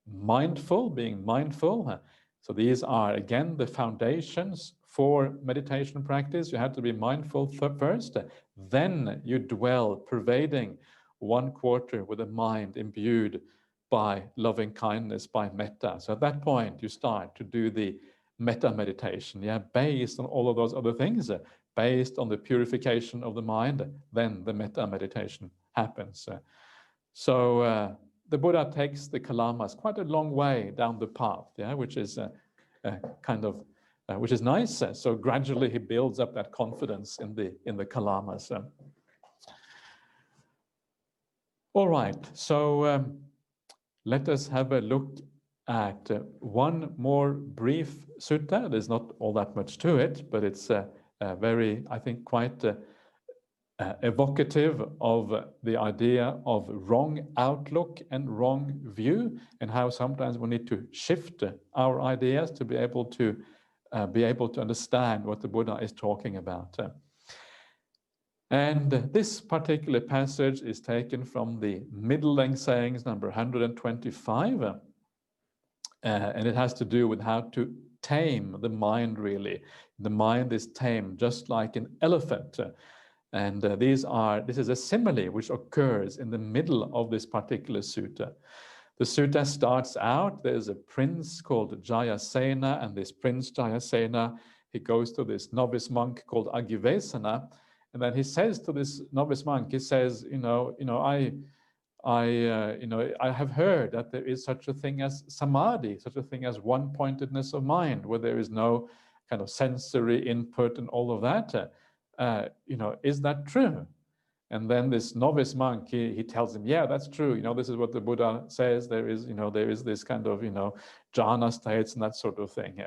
mindful, being mindful. So these are, again, the foundations for meditation practice. You have to be mindful first, then you dwell, pervading 1/4 with a mind imbued by loving kindness, by metta. So at that point, you start to do the metta meditation, yeah, based on all of those other things, based on the purification of the mind, then the metta meditation happens. So the Buddha takes the Kalamas quite a long way down the path, yeah, which is which is nice. So gradually he builds up that confidence in the Kalamas. All right, so let us have a look at one more brief sutta. There's not all that much to it, but it's very, I think, quite evocative of the idea of wrong outlook and wrong view, and how sometimes we need to shift our ideas to be able to understand what the Buddha is talking about. And this particular passage is taken from the Middle Length Sayings number 125, and it has to do with how to tame the mind, really. The mind is tamed just like an elephant. And this is a simile which occurs in the middle of this particular sutta. The sutta starts out, there's a prince called Jayasena, and this prince Jayasena, he goes to this novice monk called Agivesana, and then he says to this novice monk, he says, I have heard that there is such a thing as samadhi, such a thing as one-pointedness of mind, where there is no kind of sensory input and all of that. Is that true? And then this novice monk, he tells him, yeah, that's true. This is what the Buddha says. There is this kind of, jhana states and that sort of thing.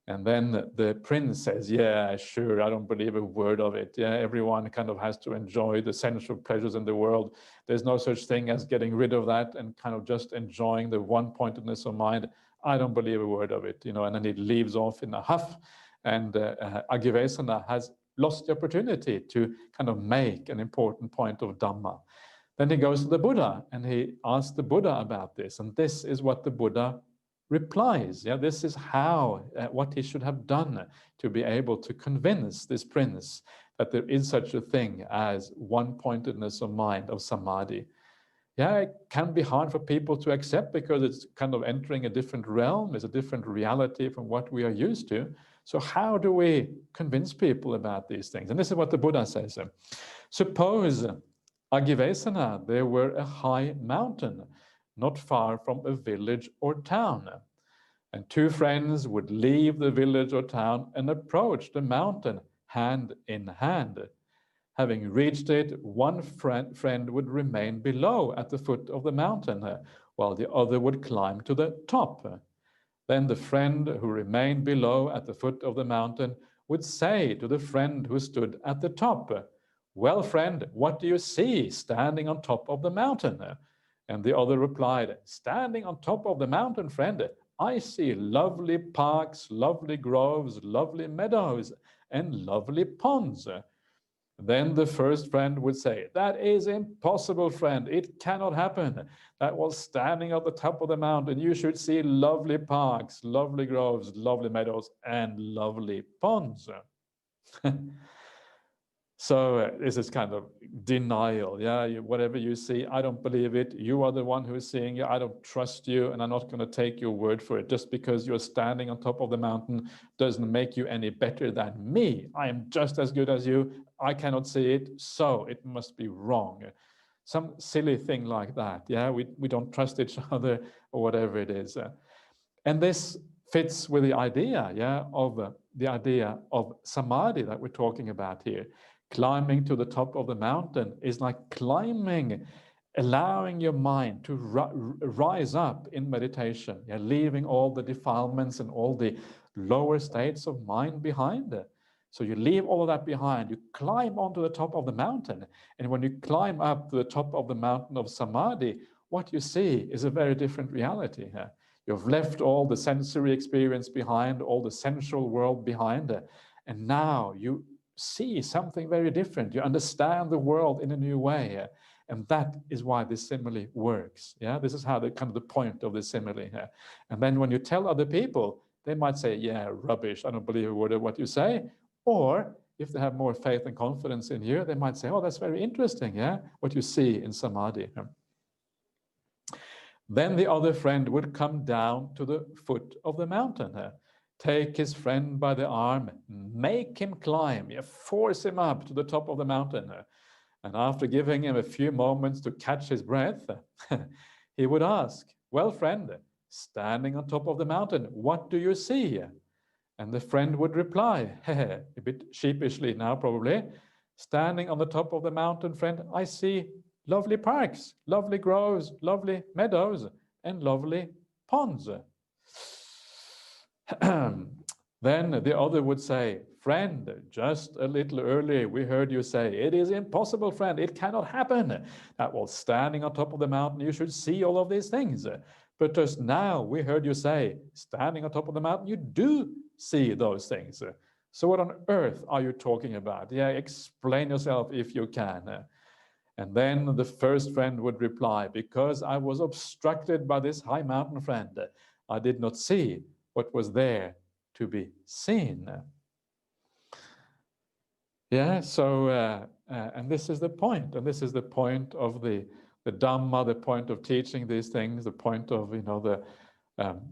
And then the prince says, yeah, sure, I don't believe a word of it. Yeah, everyone kind of has to enjoy the sensual pleasures in the world. There's no such thing as getting rid of that and kind of just enjoying the one-pointedness of mind. I don't believe a word of it, and then he leaves off in a huff. And Agivesana has lost the opportunity to kind of make an important point of Dhamma. Then he goes to the Buddha and he asks the Buddha about this. And this is what the Buddha replies. Yeah, this is how, what he should have done to be able to convince this prince that there is such a thing as one-pointedness of mind, of samadhi. Yeah, it can be hard for people to accept because it's kind of entering a different realm, it's a different reality from what we are used to. So how do we convince people about these things? And this is what the Buddha says. Suppose, Agivesana, there were a high mountain not far from a village or town, and two friends would leave the village or town and approach the mountain hand in hand. Having reached it, one friend would remain below at the foot of the mountain, while the other would climb to the top. Then the friend who remained below at the foot of the mountain would say to the friend who stood at the top, well, friend, what do you see standing on top of the mountain? And the other replied, standing on top of the mountain, friend, I see lovely parks, lovely groves, lovely meadows, and lovely ponds. Then the first friend would say, that is impossible, friend. It cannot happen. That was standing at the top of the mountain. You should see lovely parks, lovely groves, lovely meadows, and lovely ponds. So this is kind of denial. Yeah, whatever you see, I don't believe it. You are the one who is seeing it. I don't trust you, and I'm not going to take your word for it. Just because you're standing on top of the mountain doesn't make you any better than me. I am just as good as you. I cannot see it, so it must be wrong. Some silly thing like that. Yeah, we don't trust each other or whatever it is. And this fits with the idea, yeah, of the idea of samadhi that we're talking about here. Climbing to the top of the mountain is like climbing, allowing your mind to rise up in meditation, leaving all the defilements and all the lower states of mind behind. So you leave all of that behind, you climb onto the top of the mountain. And when you climb up to the top of the mountain of Samadhi, what you see is a very different reality. You've left all the sensory experience behind, all the sensual world behind, and now you see something very different. You understand the world in a new way. And that is why this simile works. Yeah, this is how the kind of the point of the simile. And then when you tell other people, they might say, yeah, rubbish, I don't believe a word of what you say. Or if they have more faith and confidence in you, they might say, oh, that's very interesting, yeah, what you see in Samadhi. Then the other friend would come down to the foot of the mountain, take his friend by the arm, make him climb, force him up to the top of the mountain. And after giving him a few moments to catch his breath, he would ask, well, friend, standing on top of the mountain, what do you see? And the friend would reply, a bit sheepishly now probably, standing on the top of the mountain, friend, I see lovely parks, lovely groves, lovely meadows, and lovely ponds. Then the other would say, friend, just a little earlier we heard you say, it is impossible, friend, it cannot happen. That while standing on top of the mountain, you should see all of these things. But just now we heard you say, standing on top of the mountain, you do see those things. So what on earth are you talking about? Yeah, explain yourself if you can. And then the first friend would reply, because I was obstructed by this high mountain, friend, I did not see what was there to be seen. Yeah, so, and this is the point, and this is the point of the Dhamma, the point of teaching these things, the point of, the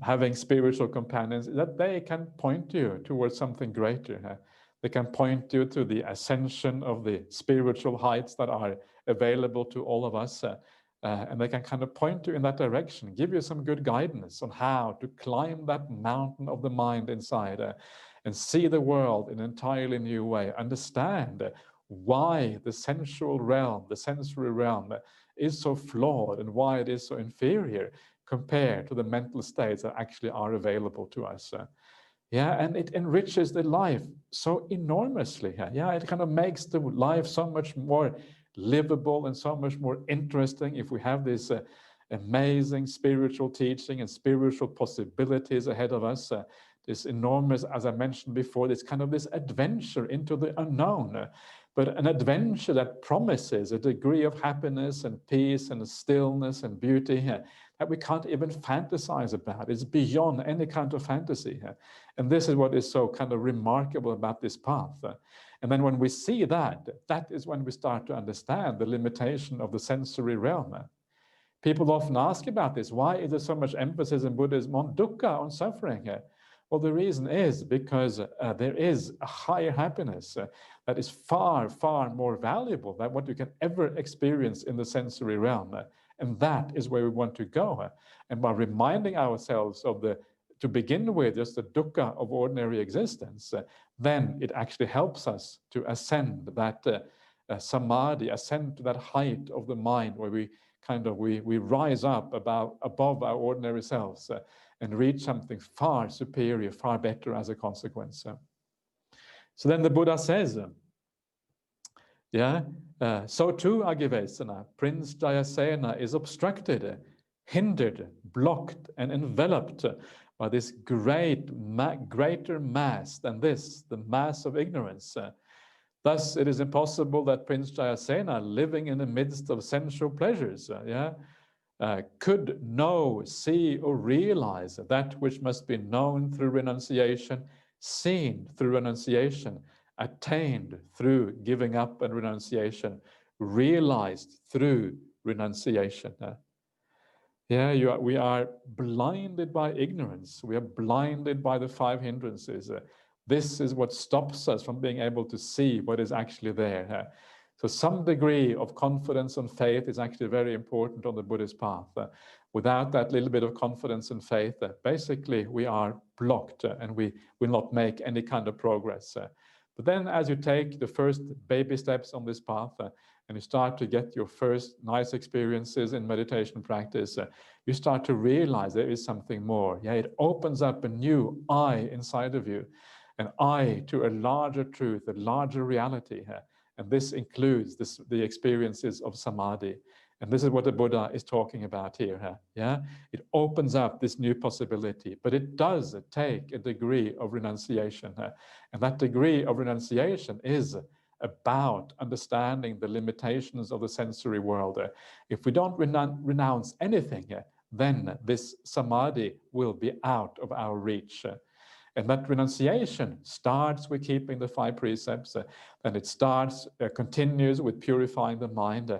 having spiritual companions, that they can point you towards something greater. They can point you to the ascension of the spiritual heights that are available to all of us. And they can kind of point you in that direction, give you some good guidance on how to climb that mountain of the mind inside and see the world in an entirely new way, understand why the sensual realm, the sensory realm is so flawed and why it is so inferior compared to the mental states that actually are available to us. Yeah, and it enriches the life so enormously. Yeah, it kind of makes the life so much more livable and so much more interesting if we have this amazing spiritual teaching and spiritual possibilities ahead of us. This enormous, as I mentioned before, this kind of this adventure into the unknown, but an adventure that promises a degree of happiness and peace and stillness and beauty that we can't even fantasize about. It's beyond any kind of fantasy. And this is what is so kind of remarkable about this path. And then when we see that, that is when we start to understand the limitation of the sensory realm. People often ask about this. Why is there so much emphasis in Buddhism on dukkha, on suffering? Well, the reason is because there is a higher happiness that is far, far more valuable than what you can ever experience in the sensory realm. And that is where we want to go. And by reminding ourselves of to begin with, just the dukkha of ordinary existence, then it actually helps us to ascend that samadhi, ascend to that height of the mind where we rise up above our ordinary selves and reach something far superior, far better as a consequence. So then the Buddha says, so too Agivesana, Prince Jayasena is obstructed, hindered, blocked, and enveloped by this greater mass than this, the mass of ignorance. Thus, it is impossible that Prince Jayasena, living in the midst of sensual pleasures, could know, see, or realize that which must be known through renunciation, seen through renunciation, attained through giving up and renunciation, realized through renunciation. We are blinded by ignorance. We are blinded by the 5 hindrances. This is what stops us from being able to see what is actually there. So some degree of confidence and faith is actually very important on the Buddhist path. Without that little bit of confidence and faith, basically we are blocked and we will not make any kind of progress. But then as you take the first baby steps on this path and you start to get your first nice experiences in meditation practice, you start to realize there is something more. It opens up a new eye inside of you. an eye to a larger truth, a larger reality here. And this includes the experiences of samadhi. And this is what the Buddha is talking about here. Yeah, it opens up this new possibility, but it does take a degree of renunciation. And that degree of renunciation is about understanding the limitations of the sensory world. If we don't renounce anything, then this samadhi will be out of our reach. And that renunciation starts with keeping the 5 precepts, and it continues with purifying the mind,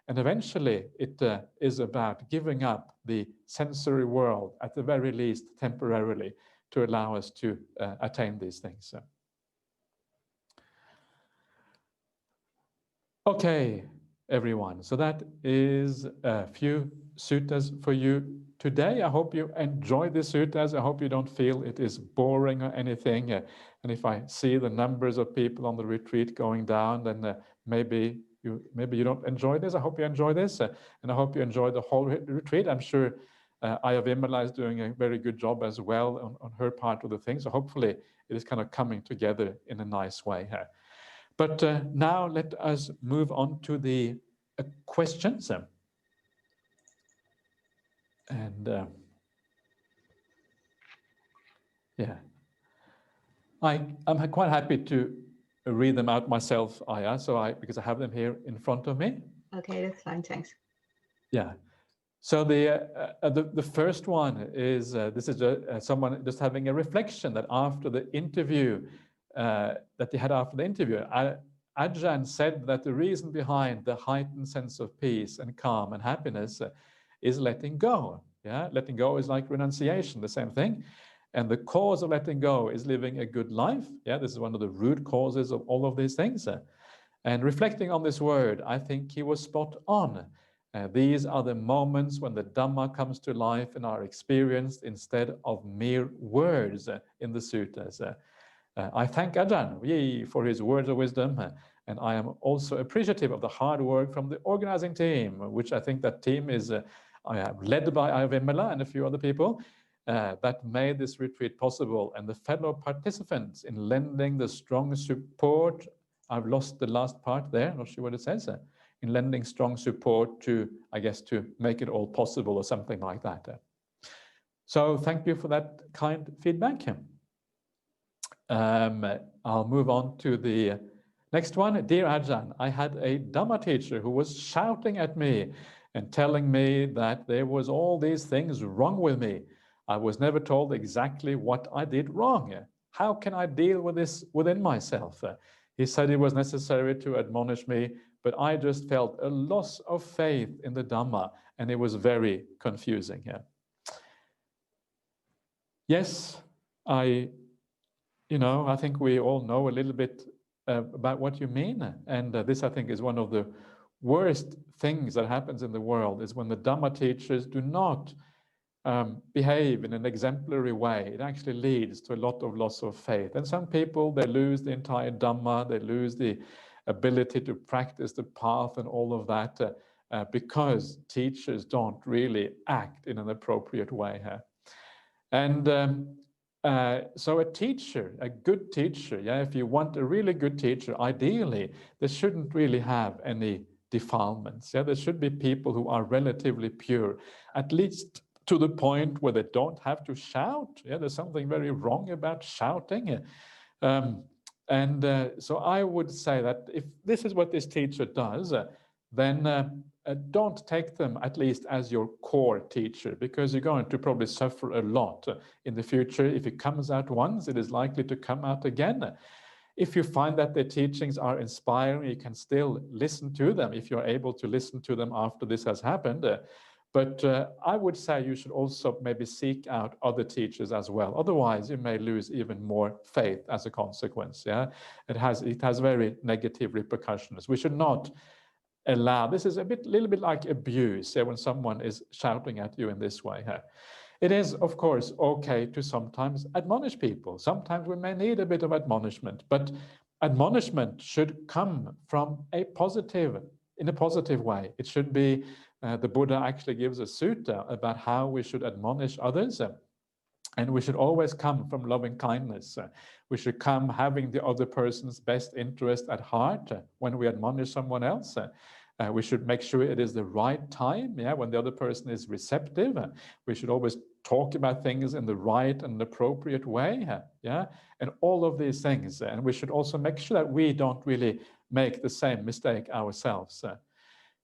and eventually it is about giving up the sensory world, at the very least temporarily, to allow us to attain these things. Okay, everyone, so that is a few suttas for you today. I hope you enjoy the suttas. I hope you don't feel it is boring or anything. And if I see the numbers of people on the retreat going down, then maybe you don't enjoy this. I hope you enjoy this, and I hope you enjoy the whole retreat. I'm sure Ajahn is doing a very good job as well on her part of the thing. So hopefully it is kind of coming together in a nice way here. But now let us move on to the questions. And yeah, I'm quite happy to read them out myself, Aya, because I have them here in front of me.
Okay, that's fine, thanks.
Yeah. So the first one is this is someone just having a reflection that after the interview that they had after the interview, Ajahn said that the reason behind the heightened sense of peace and calm and happiness is letting go. Yeah, letting go is like renunciation, the same thing. And the cause of letting go is living a good life. Yeah, this is one of the root causes of all of these things. And reflecting on this word, I think he was spot on. These are the moments when the Dhamma comes to life and are experienced instead of mere words in the suttas. I thank Ajahn for his words of wisdom, and I am also appreciative of the hard work from the organizing team, which I think that team is led by Ajahn and a few other people that made this retreat possible, and the fellow participants in lending the strong support. I've lost the last part there, not sure what it says. In lending strong support to, I guess, to make it all possible or something like that. So thank you for that kind feedback. I'll move on to the next one. Dear Ajahn, I had a Dhamma teacher who was shouting at me and telling me that there was all these things wrong with me. I was never told exactly what I did wrong. How can I deal with this within myself? He said it was necessary to admonish me, but I just felt a loss of faith in the Dhamma, and it was very confusing. Yes, I think we all know a little bit about what you mean. And this, I think, is one of the worst things that happens in the world, is when the Dhamma teachers do not behave in an exemplary way. It actually leads to a lot of loss of faith. And some people, they lose the entire Dhamma, they lose the ability to practice the path and all of that because teachers don't really act in an appropriate way. And so a teacher, a good teacher, if you want a really good teacher, ideally, they shouldn't really have any defilements. There should be people who are relatively pure, at least to the point where they don't have to shout. There's something very wrong about shouting. So I would say that if this is what this teacher does, then don't take them at least as your core teacher, because you're going to probably suffer a lot in the future. If it comes out once, it is likely to come out again. If you find that their teachings are inspiring, you can still listen to them if you're able to listen to them after this has happened. But I would say you should also maybe seek out other teachers as well. Otherwise, you may lose even more faith as a consequence. It has very negative repercussions. We should not allow. This is a little bit like abuse. When someone is shouting at you in this way. It is, of course, okay to sometimes admonish people. Sometimes we may need a bit of admonishment, but admonishment should come from in a positive way. It should be, the Buddha actually gives a sutta about how we should admonish others. And we should always come from loving kindness. We should come having the other person's best interest at heart when we admonish someone else. We should make sure it is the right time, when the other person is receptive. We should always talk about things in the right and appropriate way, and all of these things. And we should also make sure that we don't really make the same mistake ourselves.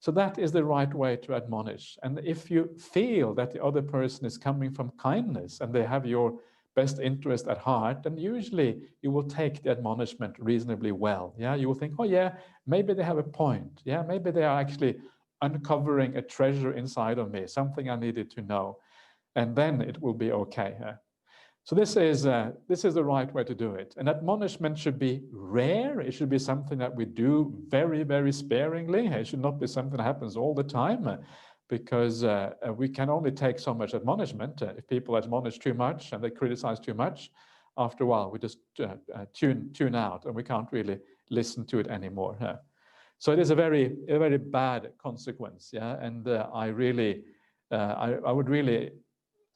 So that is the right way to admonish. And if you feel that the other person is coming from kindness and they have your best interest at heart, then usually you will take the admonishment reasonably well. You will think, oh yeah, maybe they have a point. Maybe they are actually uncovering a treasure inside of me, something I needed to know. And then it will be okay. So this is the right way to do it. And admonishment should be rare. It should be something that we do very, very sparingly. It should not be something that happens all the time, because we can only take so much admonishment. If people admonish too much and they criticize too much, after a while we just tune out and we can't really listen to it anymore. So it is a very bad consequence. And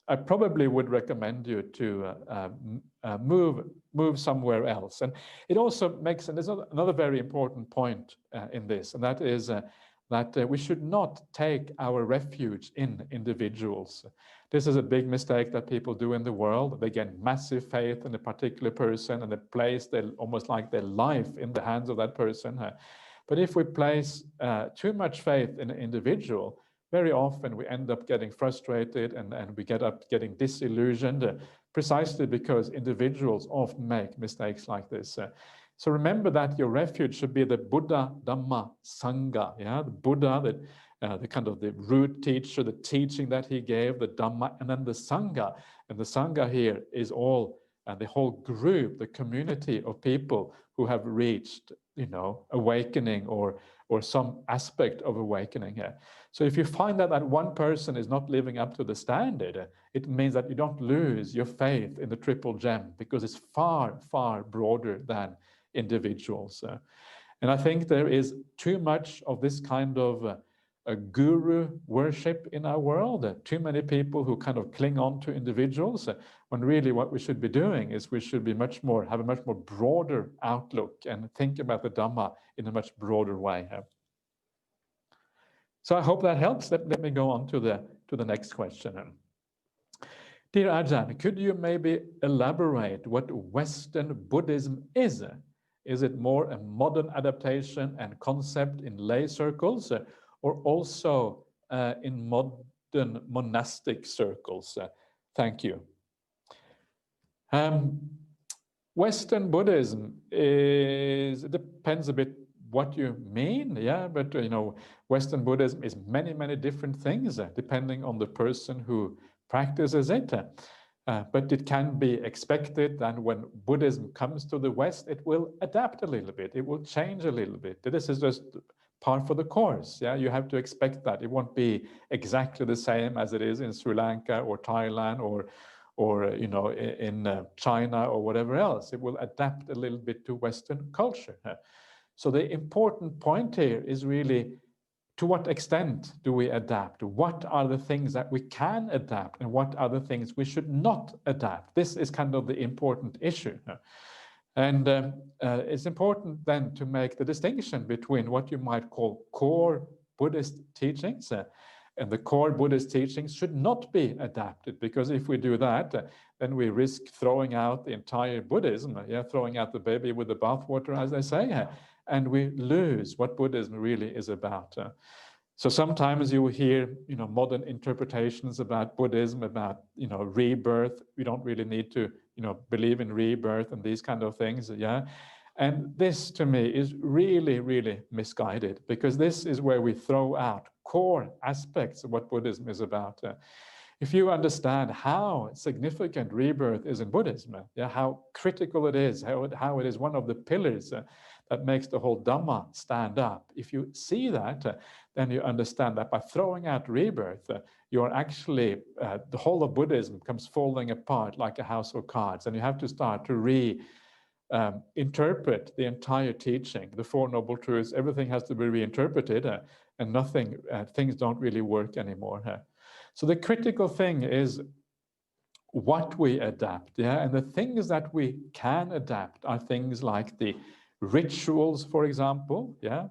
I probably would recommend you to move somewhere else. And it also makes, and there's another very important point in this, and that is that we should not take our refuge in individuals. This is a big mistake that people do in the world. They get massive faith in a particular person and they place almost like their life in the hands of that person. But if we place too much faith in an individual, very often we end up getting frustrated and we get up getting disillusioned, precisely because individuals often make mistakes like this. So remember that your refuge should be the Buddha, Dhamma, Sangha. The Buddha, the kind of the root teacher, the teaching that he gave, the Dhamma, and then the Sangha. And the Sangha here is all the whole group, the community of people who have reached, awakening or some aspect of awakening here. So if you find that one person is not living up to the standard, it means that you don't lose your faith in the triple gem, because it's far, far broader than individuals. And I think there is too much of this kind of a guru worship in our world. Too many people who kind of cling on to individuals, when really what we should be doing is we should be have a much more broader outlook and think about the Dhamma in a much broader way. So I hope that helps. Let me go on to the next question. Dear Ajahn, could you maybe elaborate what Western Buddhism is? Is it more a modern adaptation and concept in lay circles, or also in modern monastic circles? Thank you. Western Buddhism it depends a bit what you mean, but Western Buddhism is many, many different things depending on the person who practices it. But it can be expected that when Buddhism comes to the West, it will adapt a little bit, it will change a little bit. This is just part for the course. You have to expect that. It won't be exactly the same as it is in Sri Lanka or Thailand or in China or whatever else. It will adapt a little bit to Western culture. So the important point here is really, to what extent do we adapt? What are the things that we can adapt and what are the things we should not adapt? This is kind of the important issue. And it's important then to make the distinction between what you might call core Buddhist teachings, and the core Buddhist teachings should not be adapted, because if we do that, then we risk throwing out the entire Buddhism, throwing out the baby with the bathwater, as they say, and we lose what Buddhism really is about. So sometimes you will hear, modern interpretations about Buddhism, about, rebirth. We don't really need to, believe in rebirth and these kind of things, And this, to me, is really, really misguided, because this is where we throw out core aspects of what Buddhism is about. If you understand how significant rebirth is in Buddhism, how critical it is, how it is one of the pillars that makes the whole Dhamma stand up. If you see that, then you understand that by throwing out rebirth, you're actually, the whole of Buddhism comes falling apart like a house of cards, and you have to start to interpret the entire teaching, the Four Noble Truths. Everything has to be reinterpreted, and things don't really work anymore. So the critical thing is, what we adapt, yeah, and the things that we can adapt are things like the rituals, for example, yeah,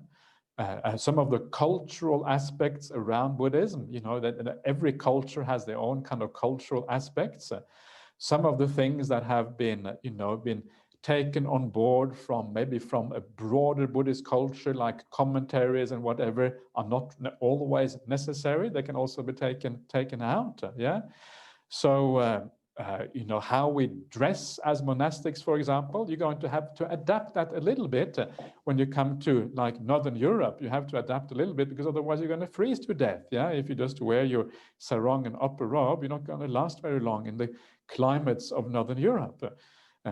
some of the cultural aspects around Buddhism, you know, that every culture has their own kind of cultural aspects. Some of the things that have been, you know, been taken on board from maybe from a broader Buddhist culture, like commentaries and whatever, are not always necessary. They can also be taken out, yeah. So, you know, how we dress as monastics, for example, you're going to have to adapt that a little bit. When you come to like Northern Europe, you have to adapt a little bit, because otherwise you're going to freeze to death. Yeah, if you just wear your sarong and upper robe, you're not going to last very long in the climates of Northern Europe.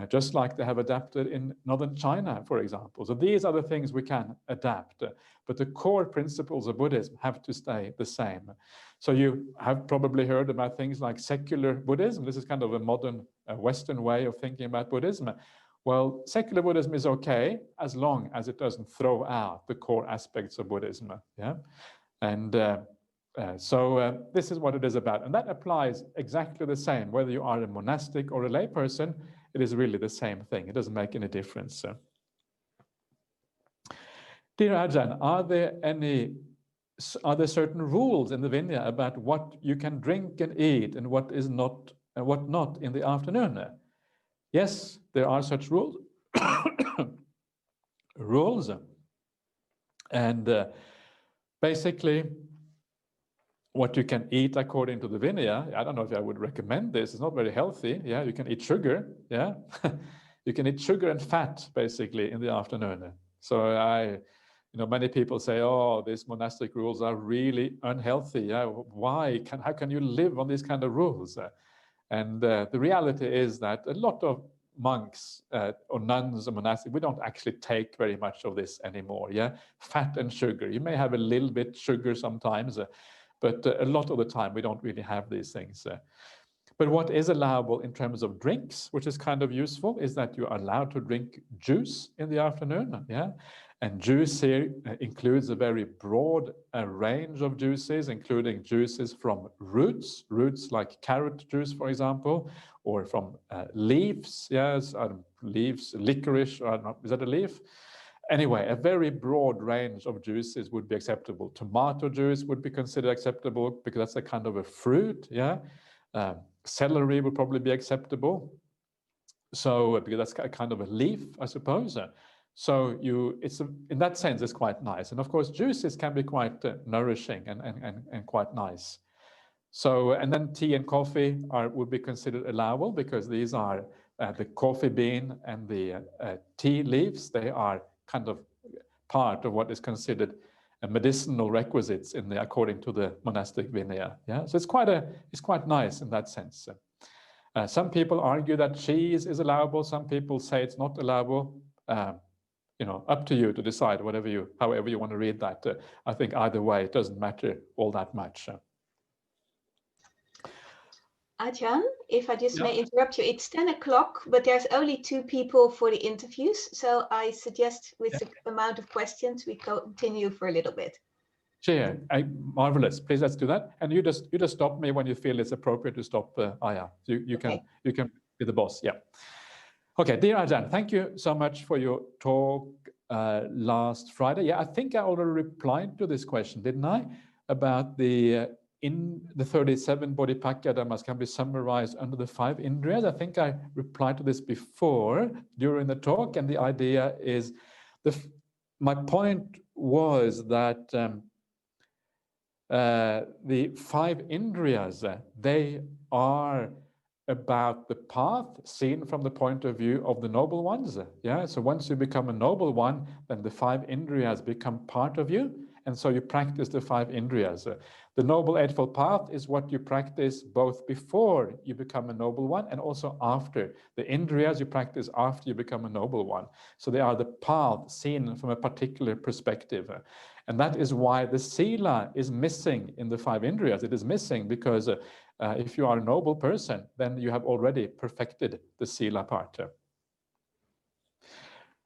Just like they have adapted in Northern China, for example. So these are the things we can adapt, but the core principles of Buddhism have to stay the same. So you have probably heard about things like secular Buddhism. This is kind of a modern Western way of thinking about Buddhism. Well, secular Buddhism is okay as long as it doesn't throw out the core aspects of Buddhism. Yeah, and so this is what it is about. And that applies exactly the same, whether you are a monastic or a lay person. It is really the same thing. It doesn't make any difference. Dear Ajahn, are there certain rules in the Vinaya about what you can drink and eat and what is not and what not in the afternoon? Yes, there are such rules. rules. And basically, what you can eat according to the Vinaya, I don't know if I would recommend this. It's not very healthy. Yeah, you can eat sugar. Yeah, you can eat sugar and fat basically in the afternoon. So you know, many people say, "Oh, these monastic rules are really unhealthy." Yeah, why? How can you live on these kind of rules? And the reality is that a lot of monks or nuns or monastics, we don't actually take very much of this anymore. Yeah, fat and sugar. You may have a little bit sugar sometimes. But a lot of the time, we don't really have these things. But what is allowable in terms of drinks, which is kind of useful, is that you are allowed to drink juice in the afternoon. Yeah, and juice here includes a very broad range of juices, including juices from roots like carrot juice, for example, or from leaves. Yes, leaves, licorice. Is that a leaf? Anyway, a very broad range of juices would be acceptable. Tomato juice would be considered acceptable because that's a kind of a fruit, yeah. Celery would probably be acceptable. So because that's a kind of a leaf, I suppose. So in that sense, it's quite nice. And of course, juices can be quite nourishing and quite nice. So, and then tea and coffee would be considered allowable because these are the coffee bean and the tea leaves. They are kind of part of what is considered medicinal requisites according to the monastic Vinaya. Yeah, so it's quite nice in that sense. Some people argue that cheese is allowable. Some people say it's not allowable. You know, up to you to decide however you want to read that. I think either way, it doesn't matter all that much.
Ajahn, if I just may interrupt you, it's 10 o'clock, but there's only 2 people for the interviews. So I suggest with the amount of questions, we continue for a little bit.
Sure, marvelous. Please, let's do that. And you just stop me when you feel it's appropriate to stop. Yeah, you can be the boss. Yeah. Okay, dear Ajahn, thank you so much for your talk last Friday. Yeah, I think I already replied to this question, didn't I? About the 37 Bodhipakya Dhammas can be summarized under the 5 Indriyas. I think I replied to this before during the talk, and the idea is my point was that the 5 Indriyas, they are about the path seen from the point of view of the noble ones. Yeah, so once you become a noble one, then the 5 Indriyas become part of you, and so you practice the 5 Indriyas. The Noble Eightfold Path is what you practice both before you become a noble one and also after. The Indriyas you practice after you become a noble one. So they are the path seen from a particular perspective. And that is why the Sila is missing in the 5 Indriyas. It is missing because if you are a noble person, then you have already perfected the Sila part.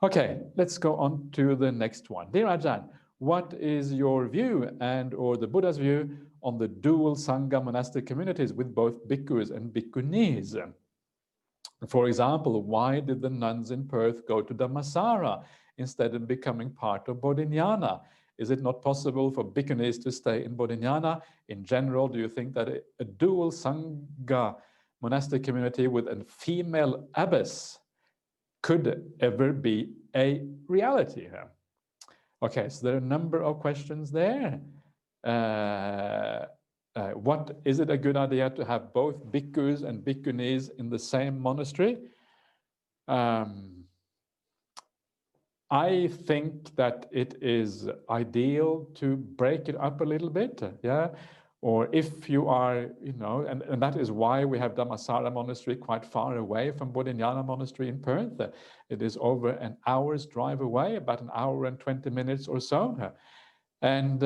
Okay, let's go on to the next one. Dear Ajahn, What is your view and or the Buddha's view on the dual Sangha monastic communities with both bhikkhus and bhikkhunis? For example, why did the nuns in Perth go to Dhammasara instead of becoming part of Bodhinyana? Is it not possible for bhikkhunis to stay in Bodhinyana? In general, do you think that a dual Sangha monastic community with a female abbess could ever be a reality here? Okay, so there are a number of questions there. What is it a good idea to have both bhikkhus and bhikkhunis in the same monastery? I think that it is ideal to break it up a little bit, yeah. Or if you are, you know, and that is why we have Dhammasara Monastery quite far away from Bodhinyana Monastery in Perth. It is over an hour's drive away, about an hour and 20 minutes or so. And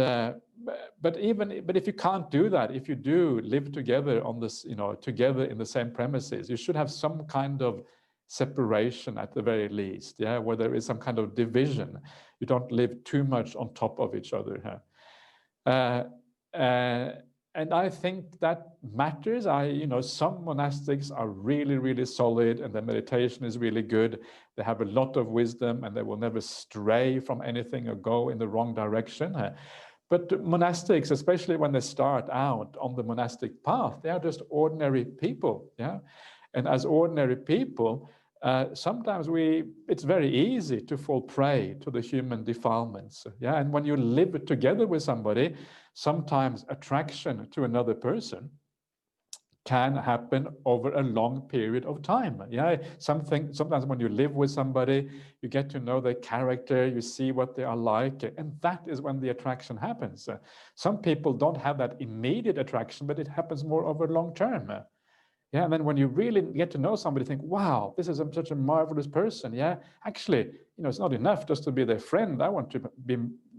but if you can't do that, if you do live together on this, you know, together in the same premises, you should have some kind of separation at the very least, yeah, where there is some kind of division. You don't live too much on top of each other. And I think that matters. You know, some monastics are really, really solid and their meditation is really good. They have a lot of wisdom and they will never stray from anything or go in the wrong direction. But monastics, especially when they start out on the monastic path, they are just ordinary people, yeah? And as ordinary people, sometimes it's very easy to fall prey to the human defilements, yeah? And when you live together with somebody, sometimes attraction to another person can happen over a long period of time. Yeah, sometimes when you live with somebody, you get to know their character, you see what they are like, and that is when the attraction happens. Some people don't have that immediate attraction, but it happens more over long term. Yeah, and then when you really get to know somebody, think, wow, this is such a marvelous person. Yeah, actually, you know, it's not enough just to be their friend. I want to be,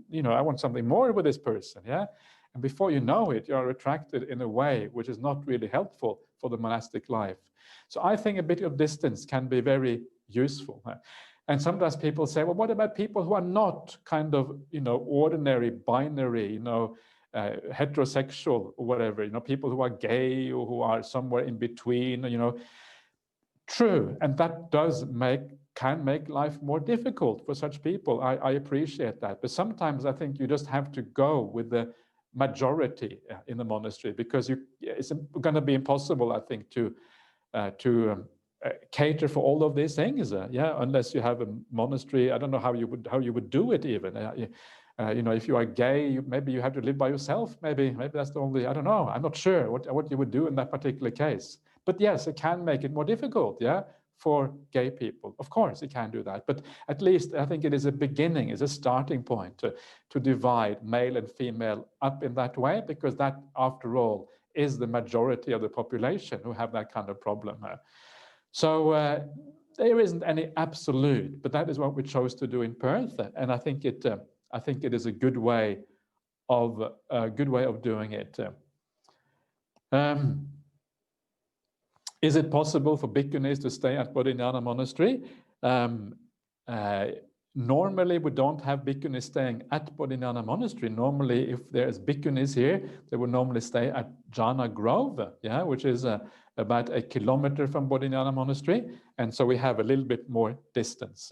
you know, I want something more with this person. Yeah. And before you know it, you're attracted in a way which is not really helpful for the monastic life. So I think a bit of distance can be very useful. And sometimes people say, well, what about people who are not kind of, you know, ordinary, binary, you know, heterosexual or whatever, you know, people who are gay or who are somewhere in between, you know. True, and that can make life more difficult for such people. I appreciate that. But sometimes I think you just have to go with the majority in the monastery, because it's going to be impossible, I think, to cater for all of these things. Yeah, unless you have a monastery. I don't know how you would do it even. You know, if you are gay, maybe you have to live by yourself. Maybe that's the only. I don't know. I'm not sure what you would do in that particular case. But yes, it can make it more difficult. Yeah, for gay people. Of course, it can do that. But at least I think it is a beginning, is a starting point to divide male and female up in that way, because that, after all, is the majority of the population who have that kind of problem. So there isn't any absolute, but that is what we chose to do in Perth, and I think it is a good way of doing it. Is it possible for bhikkhunis to stay at Bodhinyana Monastery? Normally, we don't have bhikkhunis staying at Bodhinyana Monastery. Normally, if there's bhikkhunis here, they will normally stay at Jhana Grove, yeah, which is about 1 kilometer from Bodhinyana Monastery. And so we have a little bit more distance.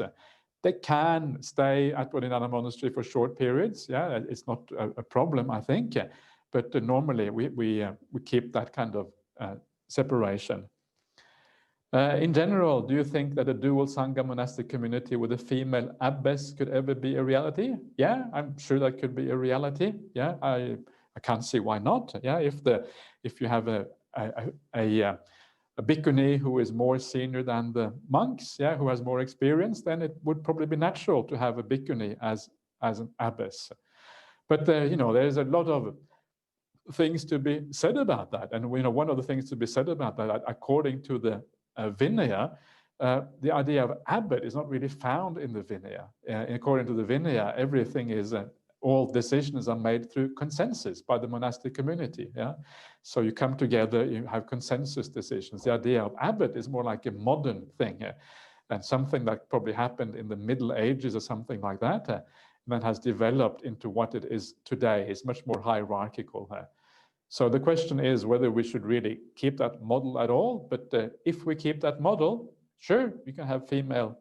They can stay at Bodhinyana Monastery for short periods. Yeah, it's not a problem, I think. But normally, we keep that kind of separation. In general, do you think that a dual Sangha monastic community with a female abbess could ever be a reality? Yeah, I'm sure that could be a reality. Yeah, I can't see why not. Yeah, if you have a bhikkhuni who is more senior than the monks, yeah, who has more experience, then it would probably be natural to have a bhikkhuni as an abbess. But you know, there's a lot of things to be said about that, and you know, one of the things to be said about that, according to the Vinaya, the idea of abbot is not really found in the Vinaya. According to the Vinaya, everything is, all decisions are made through consensus by the monastic community. Yeah, so you come together, you have consensus decisions. The idea of abbot is more like a modern thing, and something that probably happened in the Middle Ages or something like that. that has developed into what it is today. It's much more hierarchical. So the question is whether we should really keep that model at all. But if we keep that model, sure, we can have female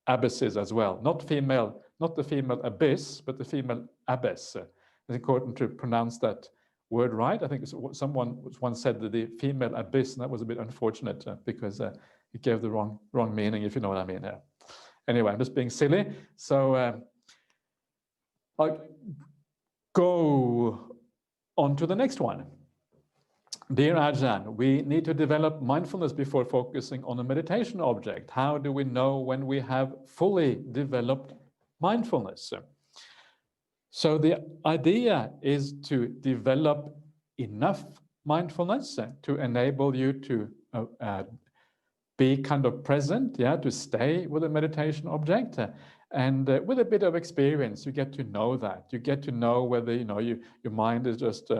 abbesses as well. Not the female abyss, but the female abbess. It's important to pronounce that word right. I think someone once said that the female abyss, and that was a bit unfortunate because it gave the wrong meaning, if you know what I mean. Anyway, I'm just being silly. So I'll go on to the next one. Dear Ajahn, we need to develop mindfulness before focusing on a meditation object. How do we know when we have fully developed mindfulness? So the idea is to develop enough mindfulness to enable you to be kind of present, to stay with a meditation object. And with a bit of experience, you get to know that. You get to know whether your mind is just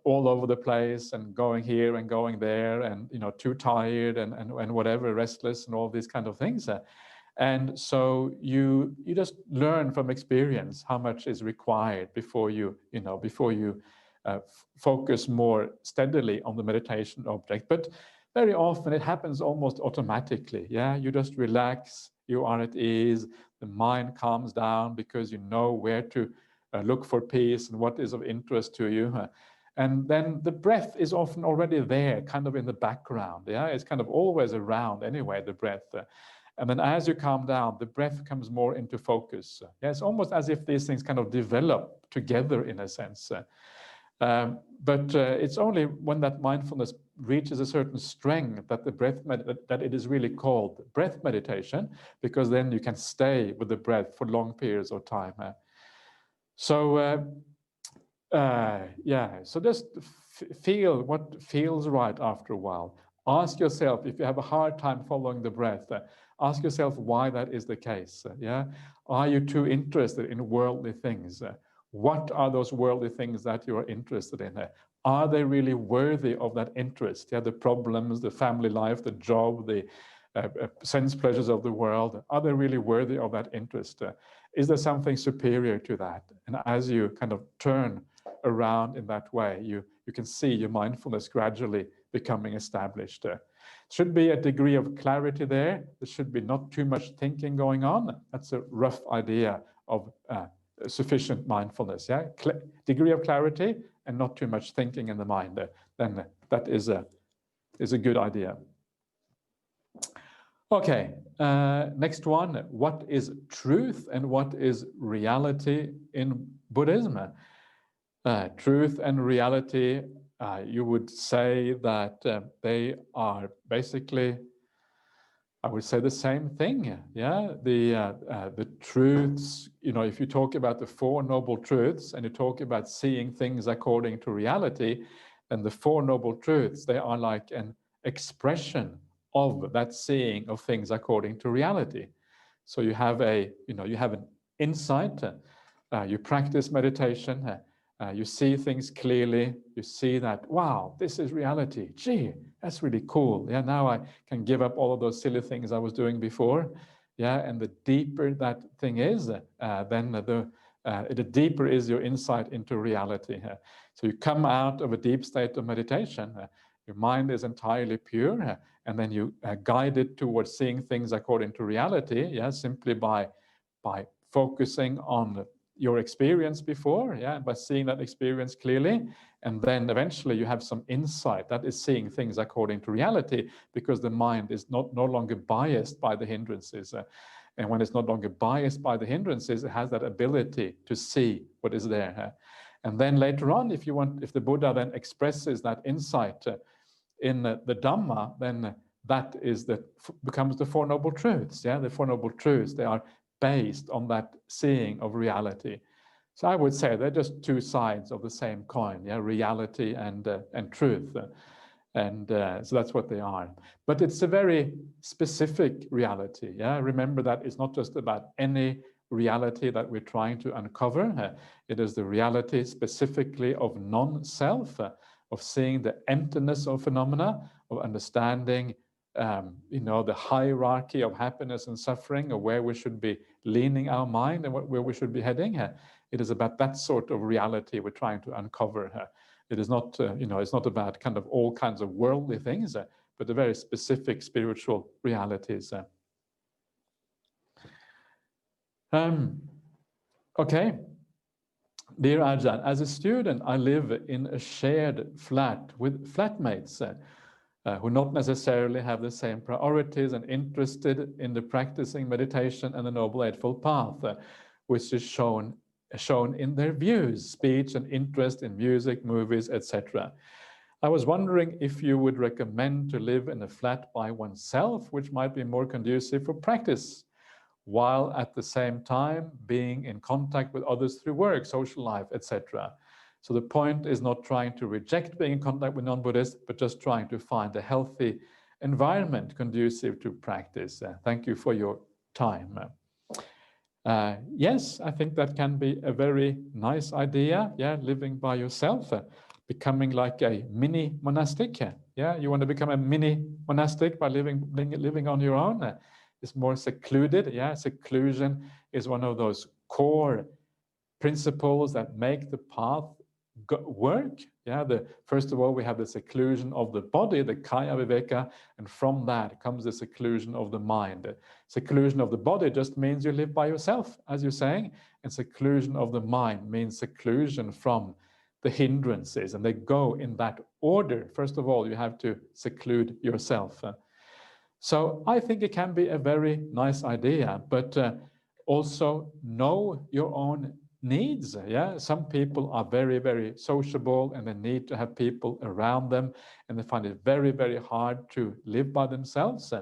all over the place and going here and going there, and too tired and whatever, restless and all these kind of things. And so you just learn from experience how much is required before you focus more steadily on the meditation object. But very often it happens almost automatically. You just relax, you are at ease, the mind calms down because you know where to look for peace and what is of interest to you. And then the breath is often already there, kind of in the background. It's kind of always around anyway, the breath. And then as you calm down, the breath comes more into focus. It's almost as if these things kind of develop together in a sense. But it's only when that mindfulness reaches a certain strength that the breath that it is really called breath meditation, because then you can stay with the breath for long periods of time. So just feel what feels right after a while. Ask yourself, if you have a hard time following the breath, ask yourself why that is the case. Are you too interested in worldly things? What are those worldly things that you are interested in? Are they really worthy of that interest? The problems, the family life, the job, the sense pleasures of the world, are they really worthy of that interest? Is there something superior to that? And as you kind of turn around in that way, you can see your mindfulness gradually becoming established. Should be a degree of clarity there. There should be not too much thinking going on. That's a rough idea of sufficient mindfulness. Degree of clarity and not too much thinking in the mind. Then that is a good idea. Okay, next one. What is truth and what is reality in Buddhism? Truth and reality, you would say that they are basically, I would say, the same thing. The truths, if you talk about the Four Noble Truths and you talk about seeing things according to reality, then the Four Noble Truths, they are like an expression of that seeing of things according to reality. So you have you have an insight, you practice meditation, you see things clearly, you see that, wow, this is reality. Gee, that's really cool. Now I can give up all of those silly things I was doing before. And the deeper that thing is, then the deeper is your insight into reality. So you come out of a deep state of meditation, your mind is entirely pure, and then you guide it towards seeing things according to reality, simply by focusing on your experience before, by seeing that experience clearly, and then eventually you have some insight that is seeing things according to reality, because the mind is no longer biased by the hindrances. And when it's no longer biased by the hindrances, it has that ability to see what is there. And then later on, if the Buddha then expresses that insight in the Dhamma, then that becomes the Four Noble Truths. The Four Noble Truths, they are based on that seeing of reality. So I would say they're just two sides of the same coin, reality and truth. And so that's what they are. But it's a very specific reality. Remember that it's not just about any reality that we're trying to uncover. It is the reality specifically of non-self, of seeing the emptiness of phenomena, of understanding the hierarchy of happiness and suffering, or where we should be leaning our mind and where we should be heading. It is about that sort of reality we're trying to uncover. It is not, it's not about kind of all kinds of worldly things, but the very specific spiritual realities. Okay. Dear Ajahn, as a student, I live in a shared flat with flatmates who not necessarily have the same priorities and interested in the practicing meditation and the Noble Eightfold Path, which is shown in their views, speech, and interest in music, movies, etc. I was wondering if you would recommend to live in a flat by oneself, which might be more conducive for practice, while at the same time being in contact with others through work, social life, etc. So the point is not trying to reject being in contact with non-Buddhists, but just trying to find a healthy environment conducive to practice. Thank you for your time. Yes, I think that can be a very nice idea. Yeah, living by yourself, becoming like a mini monastic. Yeah, you want to become a mini monastic by living on your own. It's more secluded. Yeah, seclusion is one of those core principles that make the path work. Yeah, first of all, we have the seclusion of the body, the kaya viveka, and from that comes the seclusion of the mind. Seclusion of the body just means you live by yourself, as you're saying, and seclusion of the mind means seclusion from the hindrances, and they go in that order. First of all, you have to seclude yourself. So I think it can be a very nice idea, but also know your own needs. Yeah, some people are very, very sociable and they need to have people around them, and they find it very, very hard to live by themselves.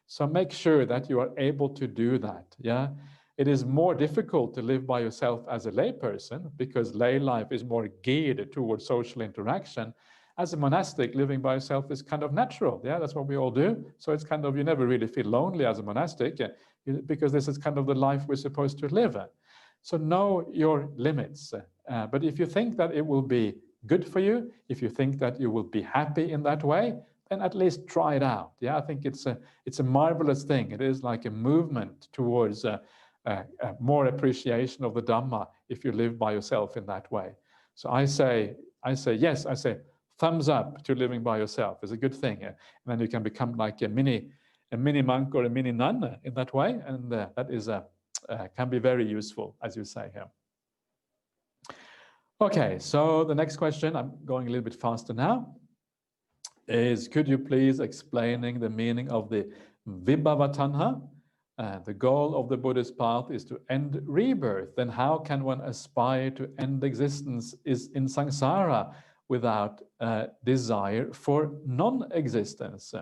So make sure that you are able to do that. Yeah, it is more difficult to live by yourself as a layperson because lay life is more geared towards social interaction. As a monastic, living by yourself is kind of natural. Yeah, that's what we all do. So it's kind of, you never really feel lonely as a monastic because this is kind of the life we're supposed to live. So know your limits. But if you think that it will be good for you, if you think that you will be happy in that way, then at least try it out. Yeah, I think it's a marvelous thing. It is like a movement towards more appreciation of the Dhamma if you live by yourself in that way. So I say yes, I say thumbs up to living by yourself. It's a good thing. And then you can become like a mini monk or a mini nun in that way. And that is can be very useful, as you say here. Okay, so the next question, I'm going a little bit faster now, is could you please explaining the meaning of the Vibhavatanha? The goal of the Buddhist path is to end rebirth. Then how can one aspire to end existence in samsara without desire for non-existence?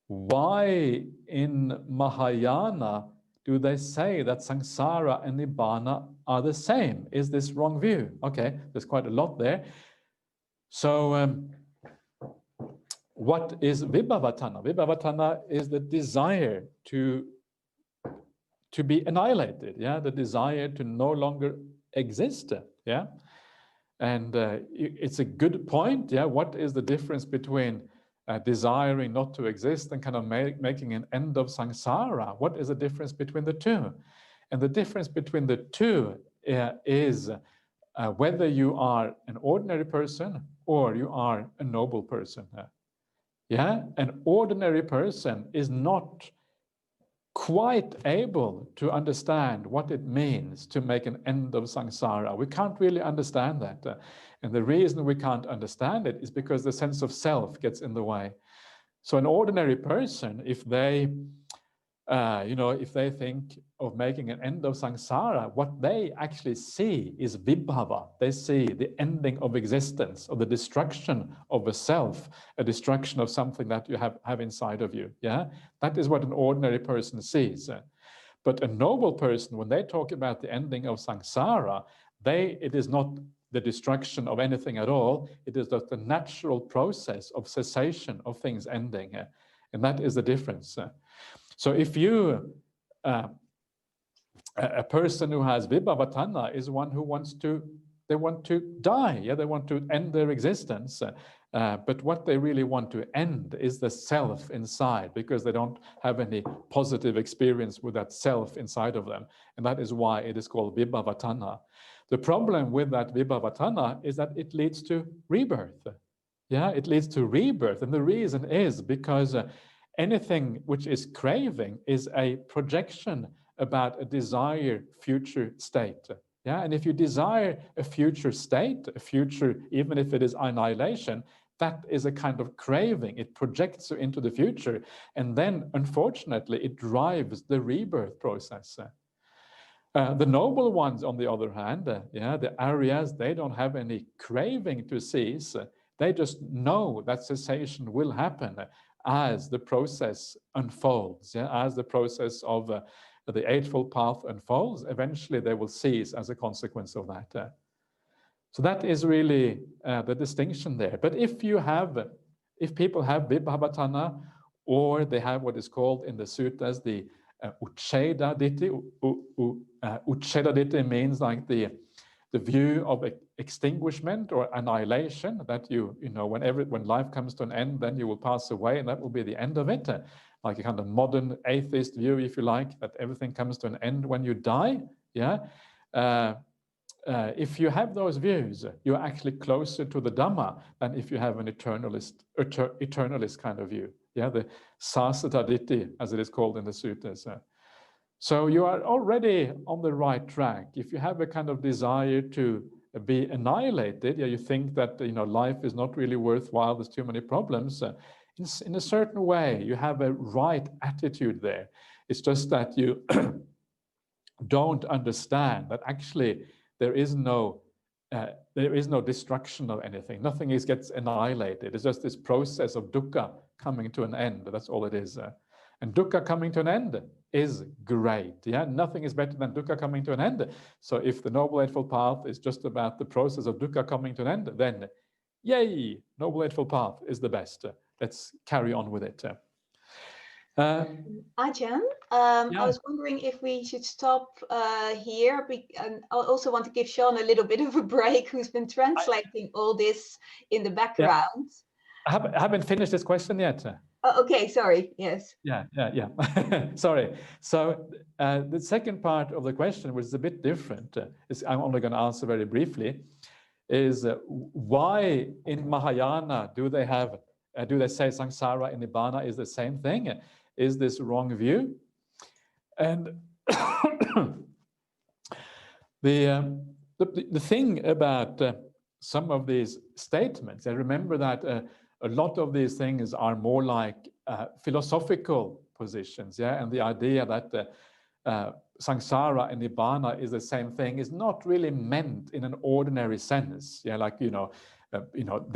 Why in Mahayana do they say that samsara and nibbana are the same? Is this wrong view? Okay, there's quite a lot there. So what is Vibhavatana? Vibhavatana is the desire to be annihilated, yeah, the desire to no longer exist, yeah. And it's a good point, yeah. What is the difference between desiring not to exist and kind of making an end of samsara? What is the difference between the two? And the difference between the two is whether you are an ordinary person or you are a noble person. Yeah, an ordinary person is not quite able to understand what it means to make an end of samsara. We can't really understand that. And the reason we can't understand it is because the sense of self gets in the way. So an ordinary person, if they if they think of making an end of samsara, what they actually see is vibhava. They see the ending of existence, or the destruction of a self, a destruction of something that you have inside of you. Yeah, that is what an ordinary person sees. But a noble person, when they talk about the ending of samsara, it is not the destruction of anything at all. It is just the natural process of cessation of things ending. And that is the difference. So if you, a person who has Vibhavatana is one who wants to, they want to die, yeah, they want to end their existence. But what they really want to end is the self inside, because they don't have any positive experience with that self inside of them. And that is why it is called vibhavatana. The problem with that vibhavatana is that it leads to rebirth. Yeah, it leads to rebirth. And the reason is because anything which is craving is a projection about a desired future state. Yeah, and if you desire a future state, a future, even if it is annihilation, that is a kind of craving. It projects you into the future. And then, unfortunately, it drives the rebirth process. The noble ones, on the other hand, the Aryas, they don't have any craving to cease. They just know that cessation will happen as the process unfolds, as the process of the Eightfold Path unfolds. Eventually, they will cease as a consequence of that. So that is really the distinction there. But if people have vibhavatana, or they have what is called in the suttas the ucheda ditti. Ucheda ditti means like the view of extinguishment or annihilation, that when life comes to an end, then you will pass away, and that will be the end of it. Like a kind of modern atheist view, if you like, that everything comes to an end when you die. If you have those views, you're actually closer to the Dhamma than if you have an eternalist kind of view. The sasata ditti, as it is called in the suttas. So you are already on the right track. If you have a kind of desire to be annihilated, you think that life is not really worthwhile, there's too many problems. In a certain way, you have a right attitude there. It's just that you don't understand that actually there is no destruction of anything. Nothing gets annihilated. It's just this process of dukkha coming to an end. That's all it is. And dukkha coming to an end is great. Nothing is better than dukkha coming to an end. So if the Noble Eightfold Path is just about the process of dukkha coming to an end, then yay, Noble Eightfold Path is the best. Let's carry on with it.
Ajahn, I was wondering if we should stop here. And I also want to give Sean a little bit of a break, who's been translating all this in the background.
I haven't finished this question yet.
Oh, okay, sorry. Yes.
Yeah. Sorry. So the second part of the question, which is a bit different, I'm only going to answer very briefly, is why in Mahayana do they say samsara and nibbana is the same thing? Is this wrong view? And the thing about some of these statements, I remember that a lot of these things are more like philosophical positions, and the idea that samsara and nibbana is the same thing is not really meant in an ordinary sense. They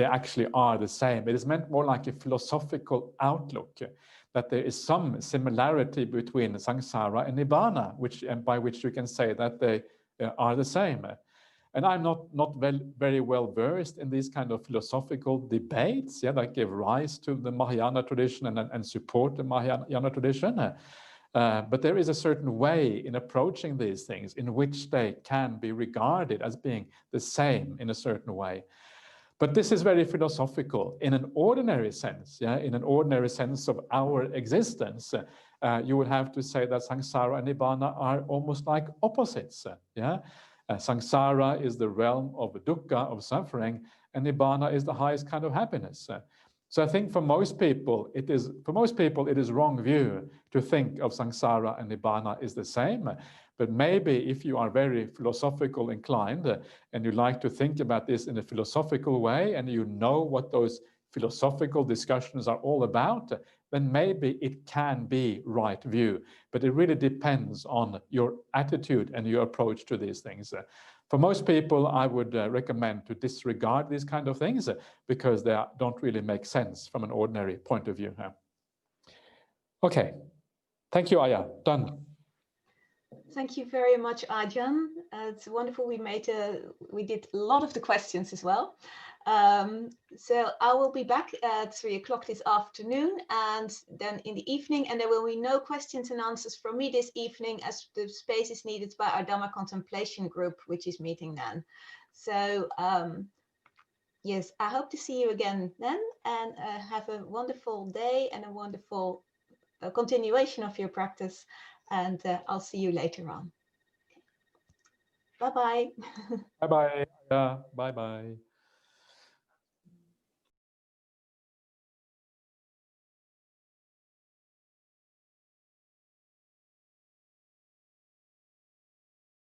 actually are the same. It is meant more like a philosophical outlook, that there is some similarity between samsara and nibbana, by which you can say that they are the same. And I'm not very well versed in these kind of philosophical debates, that give rise to the Mahayana tradition and support the Mahayana tradition. But there is a certain way in approaching these things in which they can be regarded as being the same in a certain way. But this is very philosophical in an ordinary sense, in an ordinary sense of our existence. You would have to say that samsara and nibbana are almost like opposites. Samsara is the realm of dukkha, of suffering, and nibbana is the highest kind of happiness. So I think for most people, it is wrong view to think of samsara and nibbana is the same. But maybe if you are very philosophical inclined and you like to think about this in a philosophical way, and you know what those philosophical discussions are all about, then maybe it can be right view. But it really depends on your attitude and your approach to these things. For most people, I would recommend to disregard these kind of things because they don't really make sense from an ordinary point of view. Okay, thank you, Aya. Done.
Thank you very much, Ajahn. It's wonderful. We did a lot of the questions as well. So I will be back at 3 o'clock this afternoon, and then in the evening, and there will be no questions and answers from me this evening, as the space is needed by our Dhamma contemplation group, which is meeting then. So Yes, I hope to see you again then, and have a wonderful day and a wonderful continuation of your practice. And I'll see you later on. Bye-bye.
Bye-bye. Yeah, bye-bye.